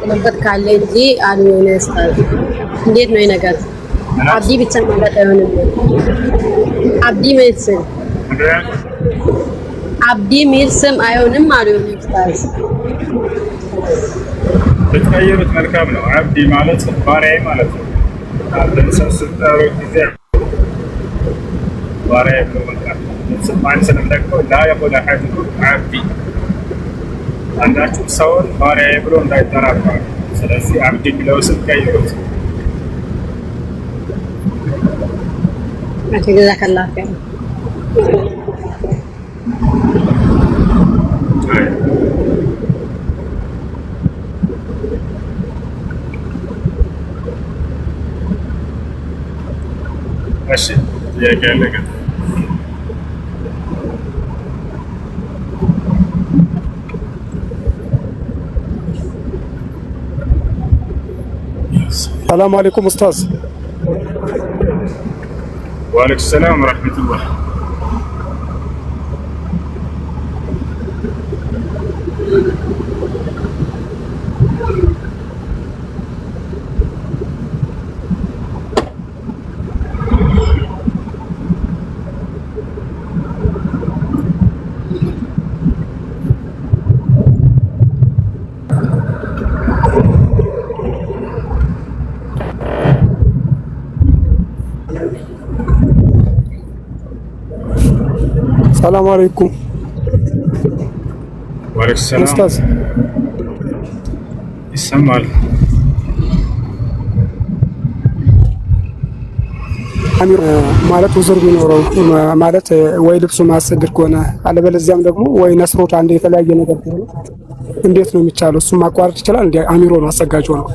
ለበት ካለ እንጂ አልሆነ ስታል እንዴት ነው ነገር አብዲ ብቻ ማለት አይሆንም። አብዲ ማለት አብዲ ሚል ስም አይሆንም ማለት ነው። ስታዝ በተቀየሩት መልካም ነው። አብዲ ማለት ባሪያዬ ማለት ነው። ለምሳሌ ስታሩ ጊዜ ባሪያዬ ብሎ መልካም ስማን ስለምደግሞ ላ የቆለ ሐዱ አብዲ አንዳችሁ ሰውን ባሪያዬ ብሎ እንዳይጠራራ። ስለዚህ አብዲ የሚለው ስም ቀይሩት። ጀዛከላህ ኸይር። እሺ ጥያቄ አለ ግን السلام عليكم أستاذ. وعليكم السلام ورحمة الله. السلام عليكم. وعليكم السلام. أستاذ. ይሰማል? አሚር ማለት ውዝር ቢኖረው ማለት ወይ ልብሱ ማሰግድ ከሆነ አለበለዚያም ደግሞ ወይ ነስሮት አንድ የተለያየ ነገር ከሆነ እንዴት ነው የሚቻለው? እሱ ማቋረጥ ይችላል እንዴ? አሚሮ ነው አሰጋጅ ነው።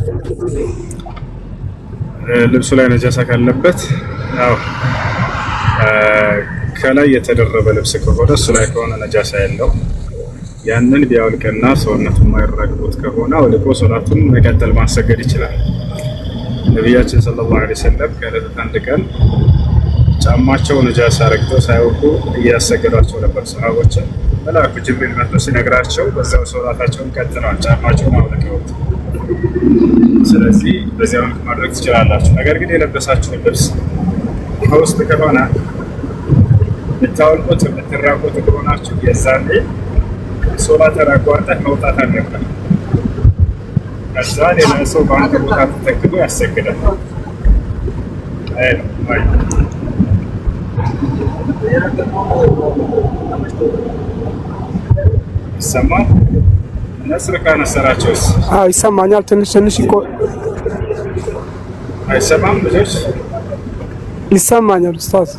ልብሱ ላይ ነጃሳ ካለበት ያው ከላይ የተደረበ ልብስ ከሆነ እሱ ላይ ከሆነ ነጃሳ ያለው ያንን ቢያወልቅና ሰውነቱን ማይረግጡት ከሆነ አውልቆ ሶላቱን መቀጠል ማሰገድ ይችላል። ነቢያችን ሰለላሁ ዐለይሂ ወሰለም ከዕለታት አንድ ቀን ጫማቸው ነጃሳ ረግጠው ሳያውቁ እያሰገዷቸው ነበር ሰሃቦችን። መልአኩ ጅብሪል መጥቶ ሲነግራቸው በዛው ሶላታቸውን ቀጥለዋል፣ ጫማቸውን አውልቀውት። ስለዚህ በዚያው ማድረግ ትችላላችሁ። ነገር ግን የለበሳችሁን ልብስ ከውስጥ ከሆነ ብታወልቁት ብትራቁት ከሆናችሁ የዛኔ ሶላት አቋርጠህ መውጣት አለበት። ከዛ ሌላ ሰው በአንተ ቦታ ተተክቶ ያሰግዳል። ይሰማል? ነስር ካነሰራቸውስ? ይሰማኛል። ትንሽ እኮ አይሰማም? ልጆች ይሰማኛል ኡስታዝ።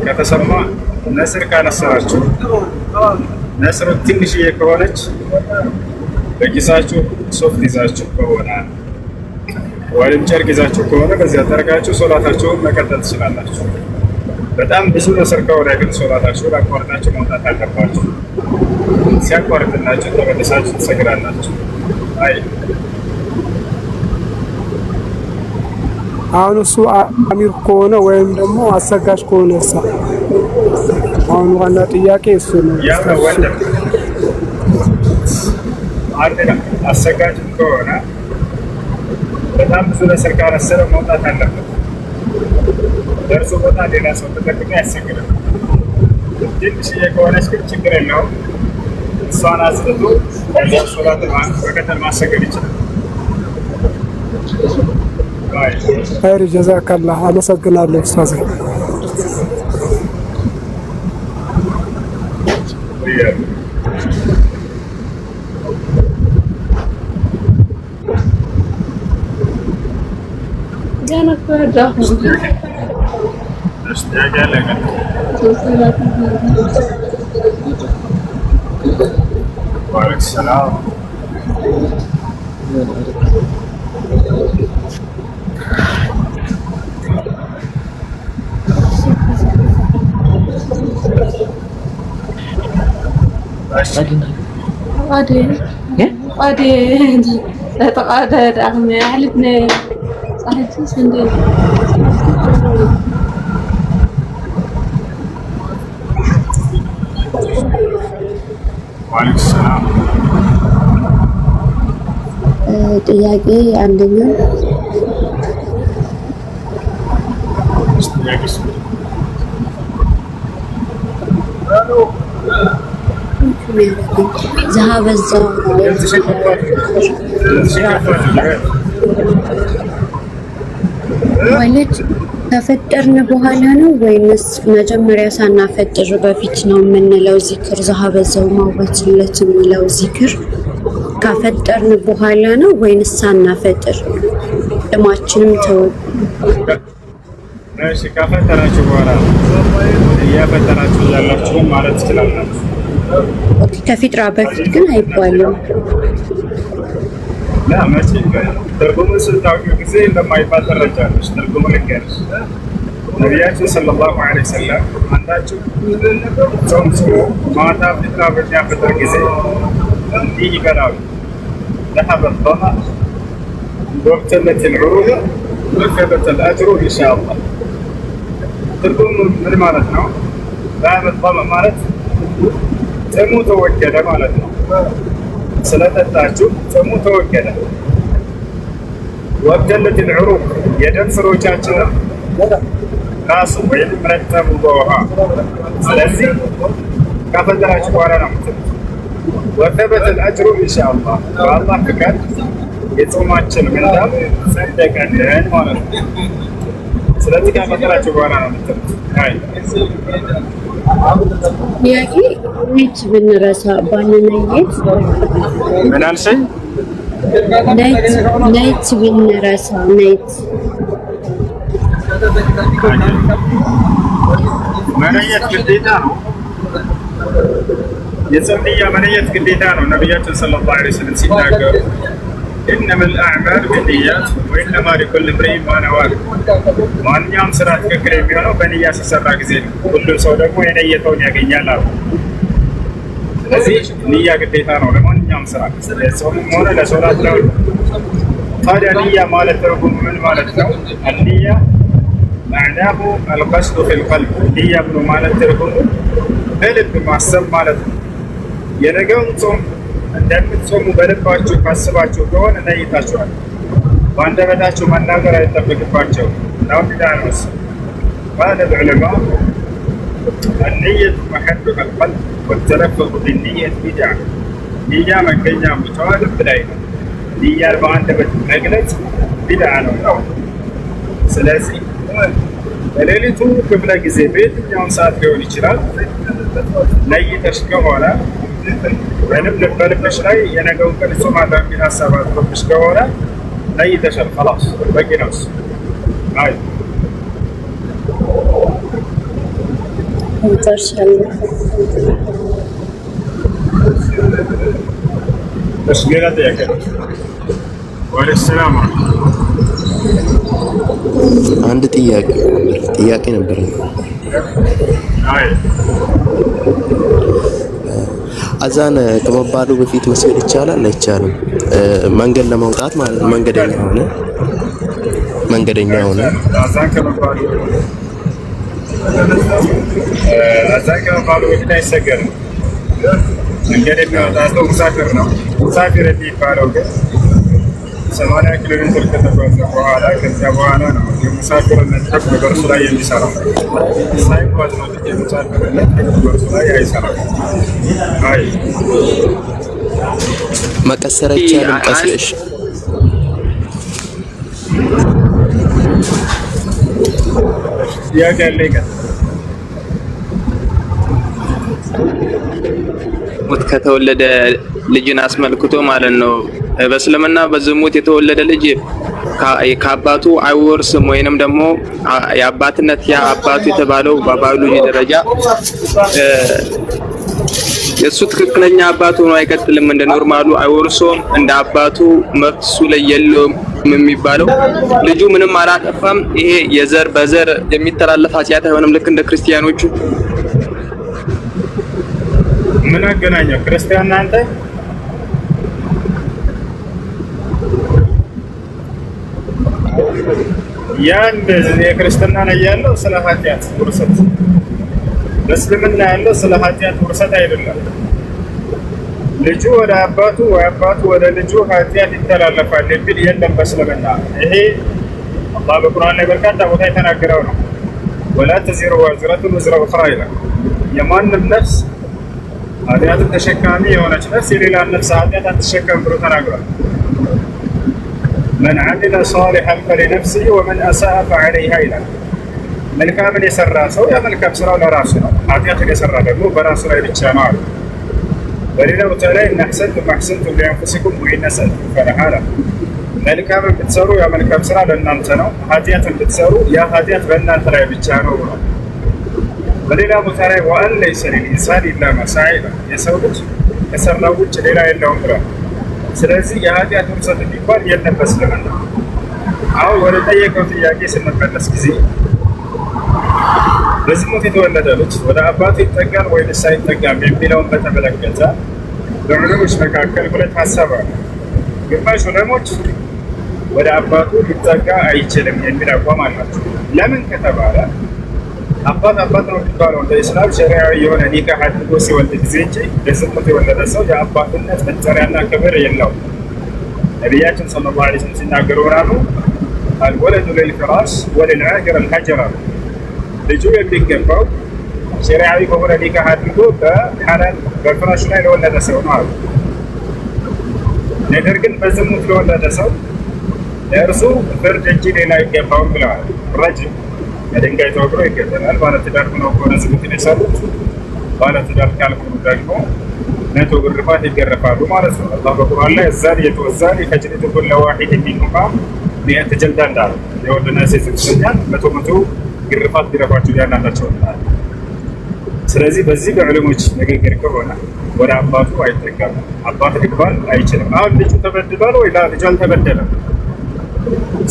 ከተሰማ ነስር ካነሰራችሁ ነስሩ ትንሽዬ ከሆነች በኪሳችሁ ሶፍት ይዛችሁ ከሆነ ወይም ጨርቅ ይዛችሁ ከሆነ በዚያ ጠርጋችሁ ሶላታችሁን መቀጠል ትችላላችሁ። በጣም ብዙ ነስር ከሆነ ግን ሶላታችሁን አቋርጣችሁ መውጣት አለባችሁ። ሲያቋርጥላችሁ ተመልሳችሁ ትሰግዳላችሁ። አሁን እሱ አሚር ከሆነ ወይም ደግሞ አሰጋጅ ከሆነ አሁን ዋና ጥያቄ እሱ ነው። አሰጋጅ ከሆነ በጣም ብዙ ነስር ካነሰረ መውጣት አለበት። ደርሶ ቦታ ሌላ ሰው ተጠቅሞ ያሰግዳል። ትንሽዬ ከሆነች ግን ችግር የለውም። እሷን አስጥቶ ከዚያ ሶላትን በቀጠል ማሰገድ ይችላል። ኸይር ጀዛከላህ። አመሰግናለሁ ኡስታዝ። وعليكم السلام. تقعد أغنى حلتنا صحيح سندي. وعليكم السلام. ጥያቄ አንደኛው ذهب الزوج ማለት ከፈጠርን በኋላ ነው ወይንስ መጀመሪያ ሳናፈጥር በፊት ነው የምንለው? ዚክር ذهب الزوج ማውበትለት የሚለው ዚክር ከፈጠርን በኋላ ነው ወይንስ ሳናፈጥር? ደማችንም ተወ እሺ ከፈጠራችሁ በኋላ እያፈጠራችሁ ያላችሁ ማለት ትችላላችሁ። ከፊጥራ በፊት ግን አይባልም። መቼ ትርጉሙን ስታውቂው ጊዜ እንደማይባል ትረጃለሽ። ትርጉሙን ልንገርሽ። ነቢያችን ሰለላሁ ዐለይሂ ወሰለም አንዳችሁ ጾም ጾሞ ማታ ፊጥራ በሚያፈጥር ጊዜ እንዲህ ይበላሉ። ذهب الظمأ وابتلت العروق وثبت الأجر إن شاء الله። ትርጉሙ ምን ማለት ነው? ذهب الظمأ ማለት ጥሙ ተወገደ ማለት ነው። ስለጠጣችሁ ጥሙ ተወገደ። ወብተለት العروق የደም ስሮቻችንም ራሱ ወይም ረጠቡ በውሃ። ስለዚህ ካፈጠራችሁ በኋላ ነው የምትሉት። ወተበት الأجر إن شاء الله በአላህ ፍቃድ የጾማችን ምንዳም ጸደቀልን ማለት ነው። ስለዚህ ካፈጠራችሁ በኋላ ነው የምትሉት። ጥያቄ ነይት ብንረሳ ባንነይት ምን አልሽኝ? ነይት ብንረሳ ነይት መነየት ግዴታ ነው። የጾም ንያ መነየት ግዴታ ነው። ነቢያችን ሰለላሁ ዐለይሂ ወሰለም ሲናገሩ ኢነማ አልአዕማሉ ቢንኒያት ወኢነማ ሊኩሊ ኢምሪኢን ማ ነዋ። ማንኛውም ስራ ትክክል የሚሆነው በንያ ሲሰራ ጊዜ ነው። ሁሉም ሰው ደግሞ የነየተውን ያገኛል አሉ። ስለዚህ ንያ ግዴታ ነው ለማንኛውም ስራ፣ ለጾምም ሆነ ለሶላት ነው። ታዲያ ንያ ማለት ትርጉሙ ምን ማለት ነው? አንያ መዕናሁ አልቀስዱ ፊል ቀልብ። ንያ ብሎ ማለት ትርጉሙ በልብ ማሰብ ማለት ነው። የነገውን ጾም እንደምትጾሙ በልባችሁ ካስባችሁ ከሆነ ነይታችኋል። በአንደበታችሁ መናገር አይጠበቅባቸው ነው። ዳነስ قال العلماء النية محلها القلب والتلفظ بالنية بدعة። ንያ መገኛ ቦታዋ ልብ ላይ ነው። ንያን በአንደበት መግለጽ ቢድዓ ነው። ስለዚህ በሌሊቱ ክፍለ ጊዜ በየትኛውም ሰዓት ሊሆን ይችላል ነይተሽ ከሆነ በልብሽ ላይ የነገውን ቀን ጾማለሁ የሚል ሀሳብ አድሮብሽ ከሆነ ነይተሻል። خلاص በቂ ነው። አይ እሺ ሌላ ጥያቄ? ወአለይኩም ሰላም። አንድ ጥያቄ ነበር። አይ አዛን ከመባሉ በፊት መስገድ ይቻላል አይቻልም? መንገድ ለመውጣት ማለት ነው። መንገደኛ ሆነ አዛን ከመባሉ በፊት አይሰገድም። መንገድ የሚወጣ ሰው ሙሳፊር ነው። ሙሳፊር የሚባለው ግን 80 ኪሎ ሜትር ከተጓዘ በኋላ ከዚያ በኋላ ነው የሙሳፊርነት ሕግ በእርሱ ላይ የሚሰራው። ሳይጓዝ ነው የሙሳፊርነት ሕግ በእርሱ ላይ አይሰራም። አይ መቀሰር አይቻልም። ቀስረሽ ጥያቄ አለ? ሞት ከተወለደ ልጅን አስመልክቶ ማለት ነው። በእስልምና በዝሙት የተወለደ ልጅ ከአባቱ አይወርስም፣ ወይንም ደግሞ የአባትነት ያ አባቱ የተባለው በባዮሎጂ ደረጃ የእሱ ትክክለኛ አባቱ ሆኖ አይቀጥልም። እንደ ኖርማሉ አይወርሶም። እንደ አባቱ መብት እሱ ላይ የለውም የሚባለው ልጁ ምንም አላጠፋም። ይሄ የዘር በዘር የሚተላለፍ ኃጢአት አይሆንም። ልክ እንደ ክርስቲያኖቹ ምን አገናኘው? ክርስቲያን አንተ ያን የክርስትና ላይ ያለው ስለ ኃጢአት ውርሰት፣ በእስልምና ያለው ስለ ኃጢአት ውርሰት አይደለም። ልጁ ወደ አባቱ ወይ አባቱ ወደ ልጁ ኃጢአት ይተላለፋል የሚል የለም በእስልምና። ይሄ አላህ በቁርአን ላይ በርካታ ቦታ የተናገረው ነው። ወላ ተዚሩ ዋዝረቱን ወዝረ ኡኽራ ይላል። የማንም ነፍስ ኃጢአትን ተሸካሚ የሆነች ነፍስ የሌላን ነፍስ ኃጢአት አትሸከም ብሎ ተናግሯል። መን ዐሚለ ሷሊሐን ፈሊነፍሲሂ ወመን አሳአ ፈዐለይሃ ይላል። መልካምን የሰራ ሰው ያ መልካም ስራው ለራሱ ነው፣ ኃጢአትን የሰራ ደግሞ በራሱ ላይ ብቻ ነው አለ። በሌላ ቦታ ላይ ኢን አሕሰንቱም አሕሰንቱም ሊአንፉሲኩም ወኢን አስአእቱም ፈለሃ አለ። መልካምን ብትሰሩ ያ መልካም ስራ ለእናንተ ነው፣ ኃጢአትን ብትሰሩ ያ ኃጢአት በእናንተ ላይ ብቻ ነው ብሏል። በሌላ ቦታ ላይ ወአን ለይሰ ሊልኢንሳን ኢላ ማ ሰዐ ይላል። የሰው ልጅ ከሰራው ውጭ ሌላ የለውም ብሏል። ስለዚህ የኃጢአት ውርሰት የሚባል የለም በእስልምና። አሁን ወደ ጠየቀው ጥያቄ ስንመለስ ጊዜ በዝሙት የተወለደ ልጅ ወደ አባቱ ይጠጋል ወይንስ አይጠጋም የሚለውን በተመለከተ በዑለሞች መካከል ሁለት ሀሳብ አለ። ግማሽ ዑለሞች ወደ አባቱ ሊጠጋ አይችልም የሚል አቋም አላቸው። ለምን ከተባለ አባት ነው የሚባለው እንደ ኢስላም ሸሪዓዊ የሆነ ኒካህ አድርጎ ሲወልድ ጊዜ እንጂ በዝሙት የወለደ ሰው የአባትነት መጠሪያና ክብር የለውም። ነቢያችን ሰለላሁ ዐለይሂ ወሰለም ሲናገሩ ምናሉ አልወለዱ ሊልፊራሽ ወሊልዓሂር አልሐጀር አሉ። ልጁ የሚገባው ሸሪዓዊ በሆነ ኒካህ አድርጎ በሐላል በፍራሹ ላይ ለወለደ ሰው ነው አሉ። ነገር ግን በዝሙት ለወለደ ሰው ለእርሱ ፍርድ እንጂ ሌላ አይገባውም ብለዋል። ረጅም በድንጋይ ተወግሮ ይገደላል። ባለትዳር ሆነው ከሆነ ዝሙትን የሰሩት፣ ባለትዳር ካልሆኑ ደግሞ 100 ግርፋት ይገረፋሉ ማለት ነው። አላህ በቁርአን ላይ አዛኒየቱ ወዛኒ ፈጅሊዱ ኩለ ዋሒድን ሚንሁማ ሚአተ ጀልዳ እንዳለ የወንድና ሴት ዝሙተኛን 100 ግርፋት ቢረፏቸው ያናታቸው። ስለዚህ በዚህ በዕለሞች ንግግር ከሆነ ወደ አባቱ አይጠጋም፣ አባት ሊባል አይችልም። አሁን ልጁ ተበድሏል ወይ ልጁ አልተበደለም?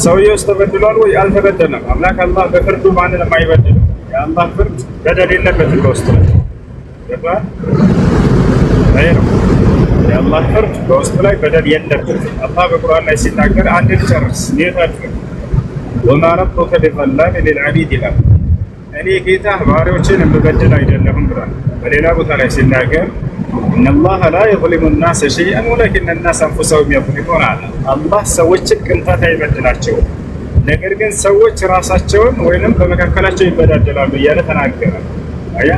ሰውየውስ ተበድሏል ወይ አልተበደለም? አምላክ አላህ በፍርዱ ማንንም አይበድልም። የአላህ ፍርድ በደል የለበትም በውስጡ ላይ ገባህ? ነው የአላህ ፍርድ በውስጡ ላይ በደል የለበትም። አላህ በቁርአን ላይ ሲናገር አንድ ልጨርስ ኔታችሁ ወማ ረቡከ ቢዘላሚ ሊልዐቢድ ይላል። እኔ ጌታ ባሪያዎችን የምበድል አይደለሁም ብሏል። በሌላ ቦታ ላይ ሲናገር ኢነላሀ ላ የዝሊሙ ናሰ ሸይአን ወላኪነ ናሰ አንፉሰሁም የዝሊሙን አለ። አላህ ሰዎችን ቅንጣት አይበድላቸውም፣ ነገር ግን ሰዎች ራሳቸውን ወይንም በመካከላቸው ይበዳደላሉ እያለ ተናገረ። አያ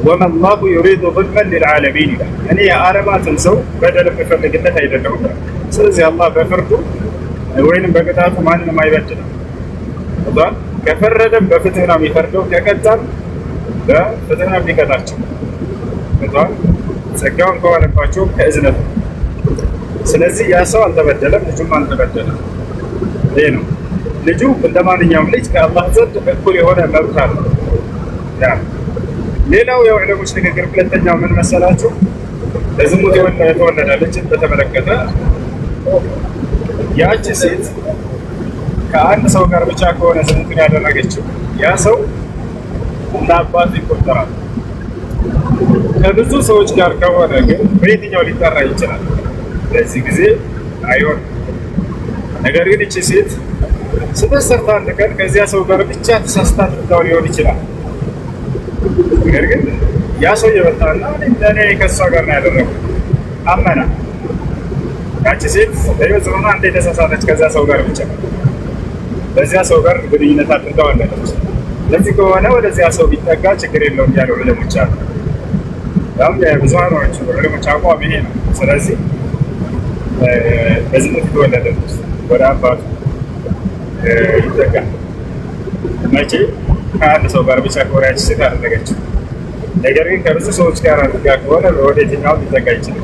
ወመላሁ ዩሪዱ ዙልመን ሊልዓለሚን ይላል። እኔ የዓለማትን ሰው በደል የምፈልግለት አይደለሁም ብሏል። ስለዚህ አላህ በፍርዱ ወይንም በቅጣቱ ማንንም አይበድልም። ከፈረደም በፍትህ ነው የሚፈርደው፣ ከቀጣም በፍትህ ነው የሚቀጣቸው። ጸጋውን ከዋለባቸው ከእዝነት። ስለዚህ ያ ሰው አልተበደለም፣ ልጁም አልተበደለም። ይሄ ነው። ልጁ እንደ ማንኛውም ልጅ ከአላህ ዘንድ እኩል የሆነ መብት አለው። ሌላው የዑለሞች ንግግር ሁለተኛው ምን መሰላችሁ? ለዝሙት የተወለደ ልጅን በተመለከተ ያቺ ሴት ከአንድ ሰው ጋር ብቻ ከሆነ ዝሙትን ያደረገችው ያ ሰው እንደ አባት ይቆጠራል። ከብዙ ሰዎች ጋር ከሆነ ግን በየትኛው ሊጠራ ይችላል? በዚህ ጊዜ አይሆን። ነገር ግን እቺ ሴት ስትሰርታ አንድ ቀን ከዚያ ሰው ጋር ብቻ ተሳስታ ትታው ሊሆን ይችላል። ነገር ግን ያ ሰው የመጣና እኔ ከሷ ጋር ነው ያደረኩት አመና። ያቺ ሴት ለህይወት ዘመኗ እንደ ተሳሳተች ከዚያ ሰው ጋር ብቻ በዚያ ሰው ጋር ግንኙነት አድርገዋለች። ለዚህ ከሆነ ወደዚያ ሰው ቢጠጋ ችግር የለውም ያሉ ዑለሞች አሉ። ያም የብዙሃኖች ዑለሞች አቋም ይሄ ነው። ስለዚህ በዝሙት የተወለደ ወደ አባቱ ይጠጋል። መቼ? ከአንድ ሰው ጋር ብቻ ከሆነ ያቺ ሴት አደረገችው። ነገር ግን ከብዙ ሰዎች ጋር አድርጋ ከሆነ ወደ የትኛው ሊጠጋ ይችላል?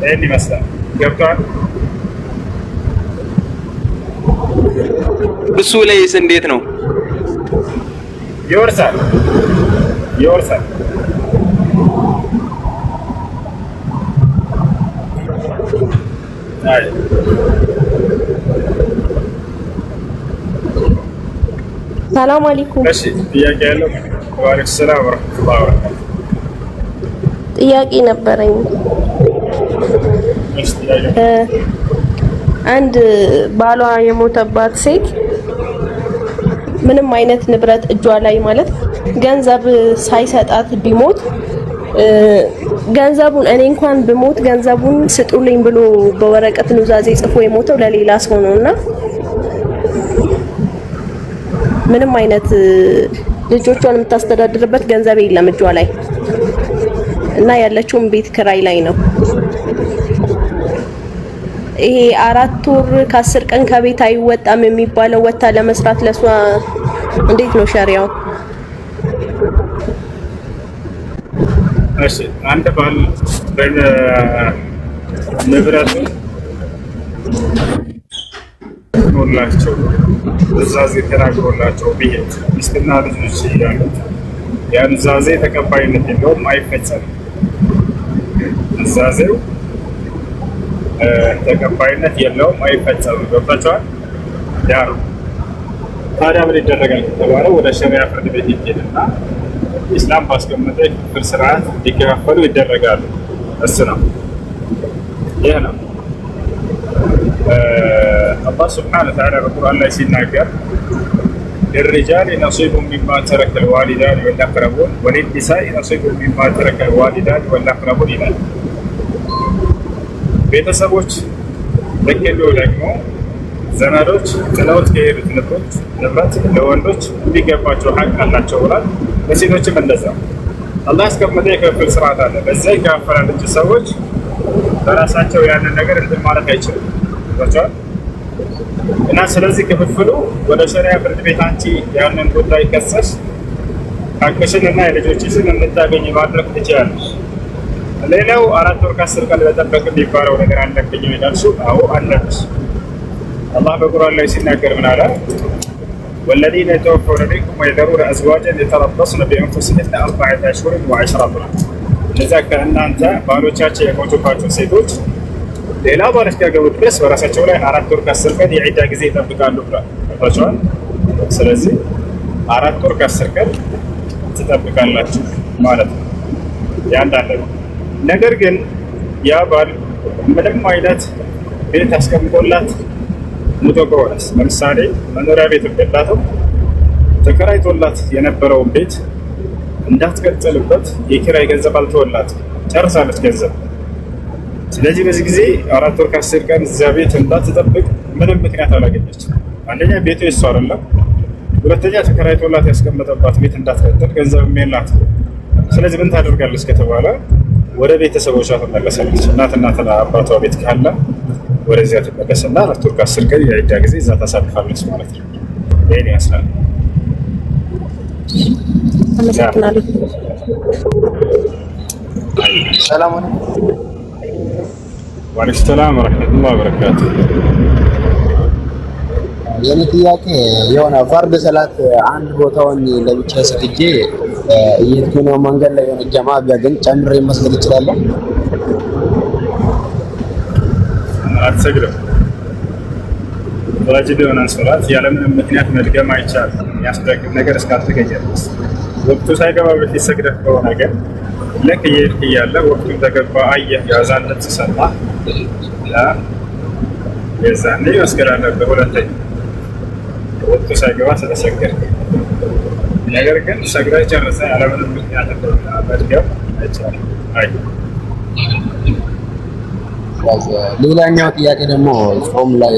ይህን ይመስላል። ገብቷል? እሱ ላይስ እንዴት ነው? ይወርሳል። አይ ሰላም አለይኩም። እሺ፣ ጥያቄ ያለው? ወአለይኩም ሰላም ወራህመቱላሂ ወበረካቱ። ጥያቄ ነበረኝ። እሺ፣ ጥያቄ አንድ ባሏ የሞተባት ሴት ምንም አይነት ንብረት እጇ ላይ ማለት ገንዘብ ሳይሰጣት ቢሞት ገንዘቡን እኔ እንኳን ብሞት ገንዘቡን ስጡልኝ ብሎ በወረቀት ኑዛዜ ጽፎ የሞተው ለሌላ ሰው ነውና ምንም አይነት ልጆቿን የምታስተዳድርበት ገንዘብ የለም እጇ ላይ እና ያለችውን ቤት ክራይ ላይ ነው። ይሄ 4 ወር ከ10 ቀን ከቤት አይወጣም የሚባለው ወጣ ለመስራት ለሷ እንዴት ነው ሸሪያው? እሺ አንተ ባል ንብረቱ ኖላቸው ኑዛዜ ተናግሮላቸው ቢሄድ ሚስትና ልጆች ይላሉ ያ ኑዛዜ ተቀባይነት የለውም፣ አይፈጸምም። ኑዛዜው ተቀባይነት የለውም፣ አይፈጸምም። ገብታችኋል? ያ ነው። ታዲያ ምን ይደረጋል ከተባለ ወደ ሸሪዓ ፍርድ ቤት ይሄድና ኢስላም ባስቀመጠ የክፍል ስርዓት እንዲከፋፈሉ ይደረጋሉ። እሱ ነው። ይህ ነው አላህ ስብሓነ ወተዓላ በቁርአን ላይ ሲናገር للرجال نصيب مما ترك الوالدان والأقربون وللنساء نصيب مما ترك الوالدان والأقربون ይላል። ቤተሰቦች ልክ እንዲሁ ደግሞ ዘመዶች ጥለውት ከሄዱት ንብረት ለወንዶች እንዲገባቸው ሀቅ አላቸው ብሏል። ለሴቶችም እንደዛ አላህ ያስቀመጠ የክፍል ስርዓት አለ። በዛ ይካፈላል እንጂ ሰዎች በራሳቸው ያንን ነገር እንትን ማለት አይችሉም። ገብቷል? እና ስለዚህ ክፍፍሉ ወደ ሸሪዓ ፍርድ ቤት አንቺ ያንን ጉዳይ ከሰሽ ሀቅሽን እና የልጆችሽን እንድታገኝ ማድረግ ትችላለሽ። ሌላው 4 ወር ከ10 ቀን ለጠበቅ የሚባለው ነገር አለብኝ ይላልሽው። አዎ አለብሽ። አላህ በቁርአን ላይ ሲናገር ምን አለ? والذين يتوفون منكم ويذرون أزواجا يتربصن بأنفسهن 4 أشهر و10 ብሏል። እነዛ ከእናንተ ባሎቻቸው የሞቱባቸው ሴቶች ሌላ ባል እስኪያገቡ ድረስ በራሳቸው ላይ 4 ወር ከ10 ቀን የዒዳ ጊዜ ይጠብቃሉ ብሏል። ገብቷችኋል? ስለዚህ 4 ወር ከ10 ቀን ትጠብቃላችሁ ማለት ነው። ያንዳንድ ነው። ነገር ግን ያ ባል ምንም አይነት ቤት አስቀምጦላት ሙቶ ከሆነስ ለምሳሌ መኖሪያ ቤት እንደላተው ተከራይቶላት የነበረውን ቤት እንዳትቀጥልበት የኪራይ ገንዘብ አልተወላት ጨርሳለች ገንዘብ። ስለዚህ በዚህ ጊዜ 4 ወር ከ10 ቀን እዚያ ቤት እንዳትጠብቅ ምንም ምክንያት አላገኘችም። አንደኛ ቤቱ የሷ አይደለም፣ ሁለተኛ ተከራይቶላት ያስቀመጠባት ቤት እንዳትቀጥል ገንዘብ የላት። ስለዚህ ምን ታደርጋለች ከተባለ ወደ ቤተሰቦቿ ትመለሳለች። እናትና አባቷ ቤት ካለ ወደዚያ ትመለስና 4 ወር ከ10 ቀን የዒዳ ጊዜ እዛ ታሳልፋለች ማለት ነው። ይሄን ያስላል። ሰላም አለይኩም። ወአለይኩም ሰላም ወራህመቱላሂ ወበረካቱ። የኔ ጥያቄ የሆነ ፈርድ ሰላት አንድ ቦታውን ለብቻ ሰግጄ የትኛው መንገድ ላይ የሆነ ጀማ ቢያገኝ ጨምሬ መስገድ እችላለሁ? አትሰግድም። ዋጅብ የሆነ ሶላት ያለምንም ምክንያት መድገም አይቻልም። የሚያስደግም ነገር እስካልተገኘ ድረስ ወቅቱ ሳይገባ በፊት ሰግደህ ከሆነ ግን ልክ እየሄድክ እያለ ወቅቱ ተገባ አየህ የአዛን ድምፅ ሰማህ፣ የዛኔ መስገድ አለብህ። ሁለተኛ ወቅቱ ሳይገባ ስለሰገድክ። ነገር ግን ሰግደህ ጨርሰህ ያለምንም ምክንያት መድገም አይቻልም። ሌላኛው ጥያቄ ደግሞ ጾም ላይ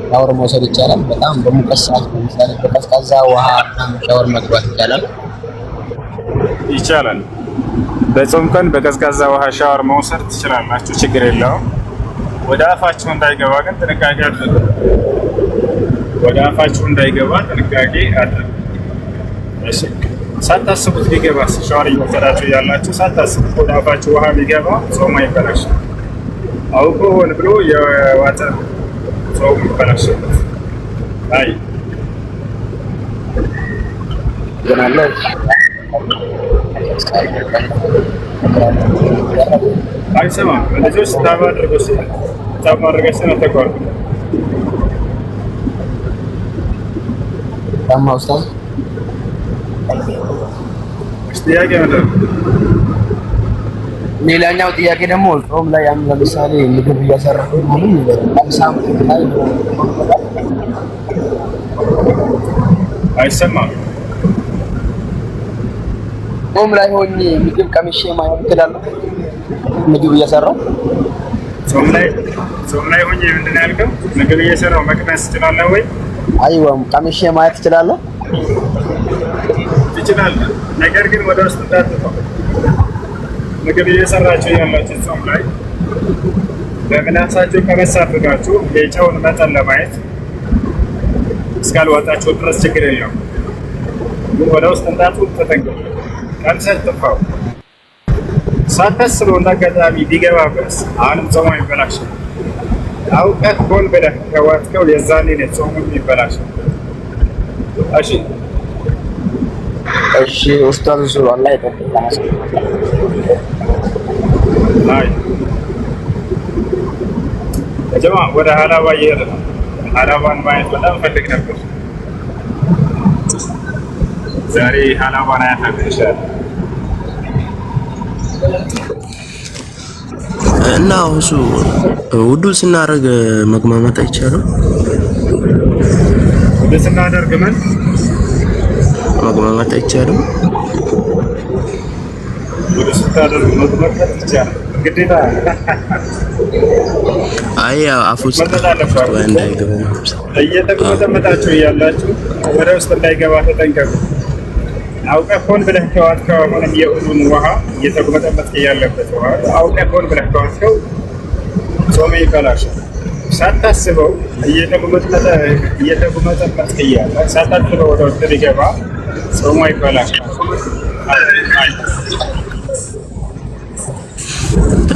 ሻወር መውሰድ ይቻላል? በጣም በሙቀት ሰዓት ለምሳሌ በቀዝቃዛ ውሃ ሻወር መግባት ይቻላል? ይቻላል። በጾም ቀን በቀዝቃዛ ውሃ ሻወር መውሰድ ትችላላችሁ፣ ችግር የለውም። ወደ አፋችሁ እንዳይገባ ግን ጥንቃቄ አድርጉ። ወደ አፋችሁ እንዳይገባ ጥንቃቄ አድርጉ። እሺ፣ ሳታስቡት ቢገባ ሻወር እየወሰዳችሁ ያላችሁ ሳታስቡት ወደ አፋችሁ ውሃ ቢገባ ጾም አይበላሽም። አውቆ ሆን ብሎ የዋጠ ጾም ይበላሻል። አይ ገናለ አይሰማም። ልጆች ታማድረገች ነው ተቋርጦ ታማ ኡስታዝ ጥያቄ ነው። ሌላኛው ጥያቄ ደግሞ ጾም ላይ ያን ለምሳሌ ምግብ እያሰራሁ ምንም ሳምንት ላይ አይሰማም። ጾም ላይ ሆኜ ምግብ ቀምሼ ማየት እችላለሁ? ምግብ እየሰራው ጾም ላይ ሆኜ ምንድን ነው ያልከው? ምግብ እየሰራው መቅመስ ትችላለህ ወይ? አይወም ቀምሼ ማየት እችላለሁ? ትችላለህ። ነገር ግን ወደ ውስጥ እንዳትተው። ምግብ እየሰራችሁ ያላችሁ ጾም ላይ በምላሳችሁ ቀመስ አድርጋችሁ የጨውን መጠን ለማየት እስካልዋጣችሁ ድረስ ችግር የለውም። ግን ወደ ውስጥ እንዳትወጥ ተጠንቀቁ። ቀምሰህ ጥፋው። ሳታስበው እንዳጋጣሚ ቢገባበት አሁንም ጾሙ ይበላሻል። አውቀህ ሆን ብለህ ከዋጥከው የዛኔ ነው ጾሙ ይበላሻል። እሺ ኡስታዝ ዙር አላህ ይጠብቅህ። ጀማ ወደ ሀላባ እየሄደ ነው። ሀላባን ማየት በጣም ፈልግ ነበር። ዛሬ ሀላባን አያታለሁ ኢንሻአላህ። እና እሱ ውዱ ስናደርግ መግማማት አይቻልም። ውዱ ስናደርግ ምን መግማማት አይቻልም። ውዱ ስናደርግ መግማማት ይቻላል ግዴታ። አይ አፉ እንዳይገባ እየተቆጠመጣችሁ እያላችሁ ወደ ውስጥ እንዳይገባ ተጠንቀቁ። አውቀህ ሆን ብለህ ከዋጥከው አሁንም የውዱን ውሃ እየተቆጠመጥክ ያለበት ውሃ አውቀህ ሆን ብለህ ከዋጥከው ጾም ይበላሻል። ሳታስበው እየተቆጠመጥክ እያለ ሳታስበው ወደ ውስጥ ሊገባ ጾሙ ይበላሻል።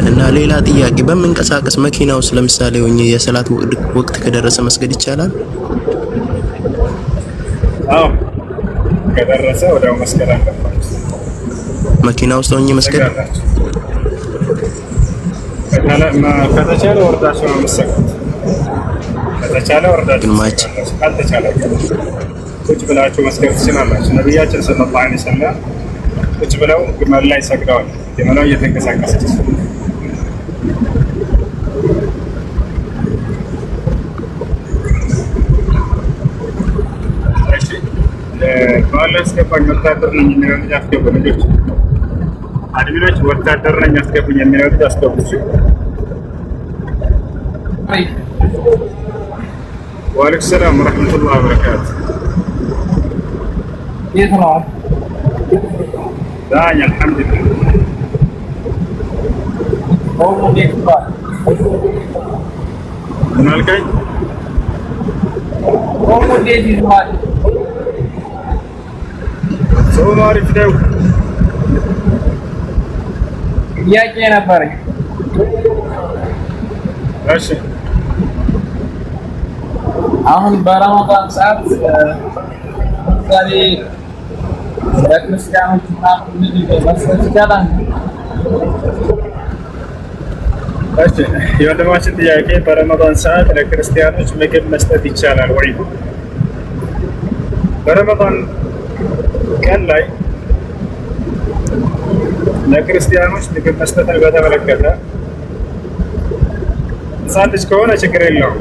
እና ሌላ ጥያቄ፣ በምንቀሳቀስ መኪና ውስጥ ለምሳሌ ሆኜ የሰላት ወቅት ከደረሰ መስገድ ይቻላል? አዎ ከደረሰ ወዲያው መስገድ አለባችሁ። መኪና ውስጥ ሆኜ መስገድ ከተቻለ ወርዳችሁ ነው የምትሰግዱት። ከተቻለ ወርዳችሁ ካልተቻለ ቁጭ ብላችሁ መስገድ ትችላላችሁ። ነቢያችን ሰለላሁ ዐለይሂ ወሰለም ቁጭ ብለው ግመል ላይ ሰግደዋል። ግመሏ እየተንቀሳቀሰች ባለ አስገባኝ ወታደር ነኝ የሚለው ልጅ አስገቡ። ልጆች አድሚኖች ወታደር ነኝ አስገቡኝ የሚለው ልጅ አስገቡ። ወአለይኩም ሰላም ወራህመቱላሂ ወበረካቱ። የት ነው? ዳኝ አልሐምዱሊላህ። ምን አልከኝ? ጾሙ አሪፍ ነው። ጥያቄ ነበረኝ። እሺ አሁን በረመዳን ሰዓት ለምሳሌ ለክርስቲያኖች መስጠት ይቻላል? እሺ የወንድማችን ጥያቄ በረመዳን ሰዓት ለክርስቲያኖች ምግብ መስጠት ይቻላል ወይ? በረመዳን ቀን ላይ ለክርስቲያኖች ምግብ መስጠትን በተመለከተ ሕፃን ልጅ ከሆነ ችግር የለውም፣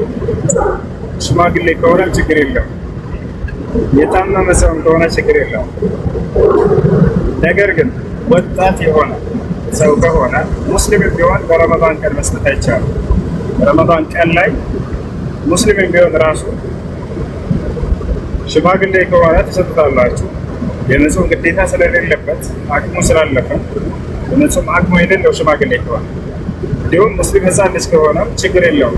ሽማግሌ ከሆነም ችግር የለውም፣ የታመመ ሰውም ከሆነ ችግር የለውም። ነገር ግን ወጣት የሆነ ሰው ከሆነ ሙስሊም ቢሆን በረመዳን ቀን መስጠት አይቻልም። በረመዳን ቀን ላይ ሙስሊም ቢሆን ራሱ ሽማግሌ ከሆነ ትሰጡታላችሁ። የመጾም ግዴታ ስለሌለበት አቅሙ ስላለፈ የመጾም አቅሙ የሌለው ሽማግሌ ከሆነ እንዲሁም ሙስሊም ሕፃን ልጅ ከሆነ ችግር የለውም።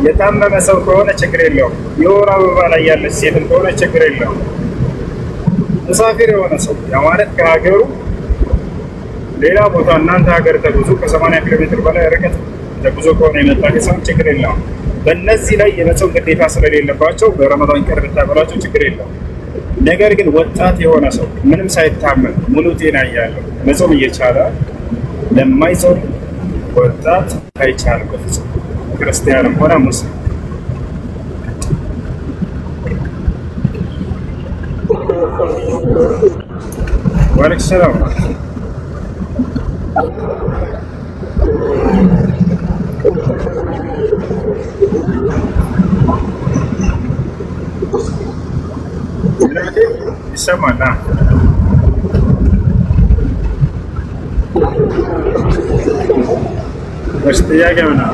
የታመመ ሰው ከሆነ ችግር የለውም። የወር አበባ ላይ ያለች ሴትም ከሆነ ችግር የለውም። ሙሳፊር የሆነ ሰው ያ ማለት ከሀገሩ ሌላ ቦታ እናንተ ሀገር ተጉዞ ከ80 ኪሎ ሜትር በላይ ርቀት ተጉዞ ከሆነ የመጣ ሰው ችግር የለውም። በእነዚህ ላይ የመጾም ግዴታ ስለሌለባቸው በረመዳን ቀን ብታበላቸው ችግር የለውም። ነገር ግን ወጣት የሆነ ሰው ምንም ሳይታመም ሙሉ ጤና እያለው መጾም እየቻለ ለማይጾም ወጣት አይቻልም በፍጹም፣ ክርስቲያንም ሆነ ሙስሊም። ወአለይኩም ሰላም። ይሰማል? እሺ ጥያቄ ምን ነው?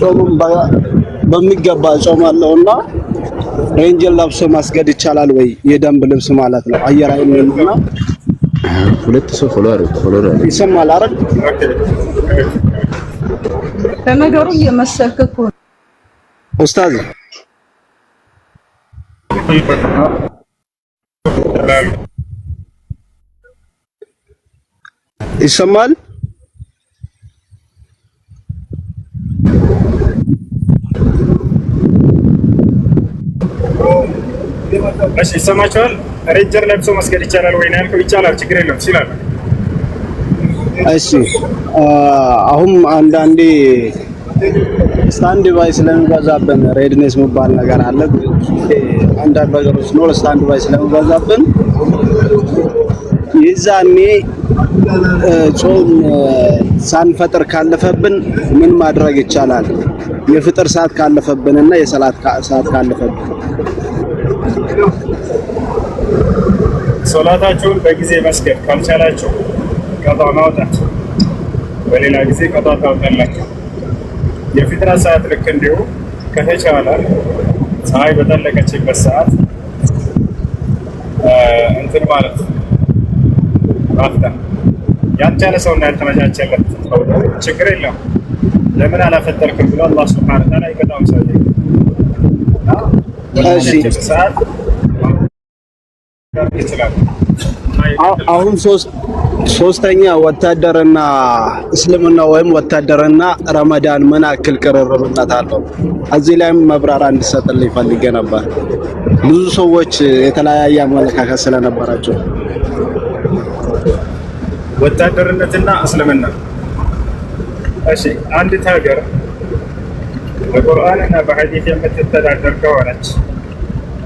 ጾሙን በሚገባ ጾማለሁና ሬንጀር ለብሶ ማስገድ ይቻላል ወይ? የደንብ ልብስ ማለት ነው። አየር አይነውና ሁለት ሰው ፎሎወር ይሰማል አይደል? በነገሩ እየመሰልክ እኮ ኡስታዝ ይሰማል? እሺ ይሰማችኋል? ሬንጀር ለብሶ መስገድ ይቻላል ወይ ነው ያልከው? ይቻላል፣ ችግር የለውም ይችላል። እሺ አሁን አንዳንዴ ስታንድ ባይ ስለሚበዛብን ሬድኔስ የሚባል ነገር አለ። አንዳንድ ነገሮች ነው ስታንድ ባይ ስለሚበዛብን ይዛኔ ጾም ሳንፈጥር ካለፈብን ምን ማድረግ ይቻላል? የፍጥር ሰዓት ካለፈብንና የሰላት ሰዓት ካለፈብን ሶላታችሁን በጊዜ መስገድ ካልቻላችሁ ቀጣ ማውጣት፣ በሌላ ጊዜ ቀጣ ታውጣላችሁ። የፊጥራ ሰዓት ልክ እንዲሁ ከተቻለ ፀሐይ በጠለቀችበት ሰዓት እንትን ማለት ማፍጠር ያልቻለ ሰውና ያልተመቻቸለት ችግር የለም። ለምን አላፈጠርክም ብሎ አላህ ሱብሓነሁ ወተዓላ ይቀጣው ሰው ሰዓት ይችላል። አሁን ሶስተኛ ወታደርና እስልምና ወይም ወታደርና ረመዳን ምን አክል ቅርርብነት አለው? እዚህ ላይም መብራሪያ እንዲሰጥልኝ ፈልጌ ነበር። ብዙ ሰዎች የተለያየ አመለካከት ስለነበራቸው ወታደርነትና እስልምና። እሺ አንዲት ሀገር በቁርአንና በሐዲስ የምትተዳደር ከሆነች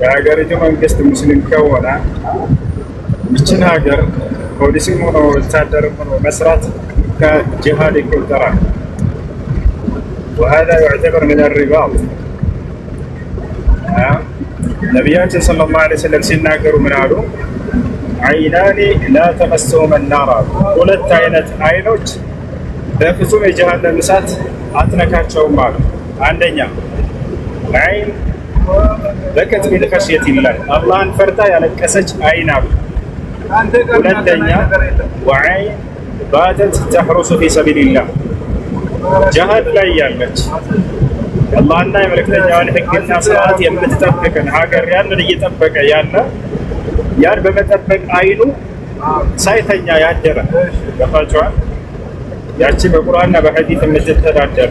የሀገሪቱ መንግስት ሙስሊም ከሆነ ይችን ሀገር ፖሊስም ሆኖ ወታደርም ሆኖ መስራት ከጂሃድ ይቆጠራል። وهذا يعتبر من الرباط. ነቢያችን ሰለላሁ ዐለይሂ ወሰለም ሲናገሩ ምን አሉ? አይናኒ ላ ተመሰሁመ ናር፣ ሁለት አይነት አይኖች በፍጹም የጀሃነም እሳት አትነካቸውም አሉ። አንደኛ አይን በከት ቢልኸሽየቲላህ፣ አላህን ፈርታ ያለቀሰች አይን አሉ። ሁለተኛ ወዐይን ባተት ተሕሩሱ ፊ ሰቢልላህ፣ ጀሃድ ላይ ያለች አላህና የመልእክተኛውን ሕግና ስርዓት የምትጠብቅን ሀገር ያንን እየጠበቀ ያለ ያን በመጠበቅ አይኑ ሳይተኛ ያደረ ገፋቸዋል። ያቺ በቁርአንና በሐዲስ የምትተዳደር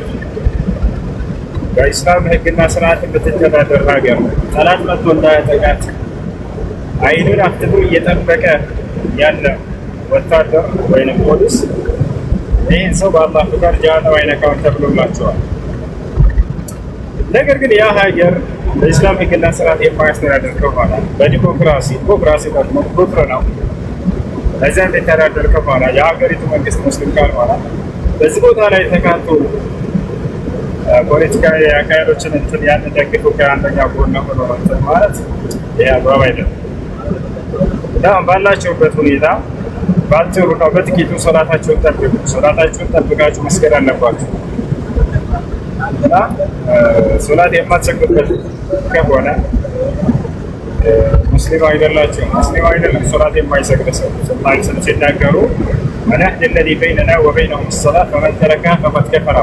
በኢስላም ሕግና ስርዓት የምትተዳደር ሀገር ጠላት መጥቶ እንዳያጠቃት አይኑን አፍጥጦ እየጠበቀ ያለ ወታደር ወይም ፖሊስ ይህን ሰው በአላህ ፍቃድ ጀሃነም አይነካውን ተብሎላቸዋል። ነገር ግን ያ ሀገር በኢስላም ሕግና ስርዓት የማያስተዳደር ከሆነ በዲሞክራሲ ደግሞ ኩፍር ነው፣ እዚያ የሚተዳደር ከሆነ የሀገሪቱ መንግስት ሙስሊም ካልሆነ በዚህ ቦታ ላይ ተካቶ ፖለቲካዊ አካሄዶችን እንትን ያን ደግፎ ከአንደኛ ጎን ሆኖ እንትን ማለት ይህ አግባብ አይደለም። እና ባላችሁበት ሁኔታ ባጭሩ ነው በጥቂቱ ሶላታችሁን ጠብቁ። ሶላታችሁን ጠብቃችሁ መስገድ አለባችሁ። እና ሶላት የማትሰግዱበት ከሆነ ሙስሊም አይደላችሁም። ሙስሊም አይደለም ሶላት የማይሰግድ ሰው ሰላም ሲናገሩ መናህድ الذي بيننا وبينهم الصلاة فمن تركها فقد كفر።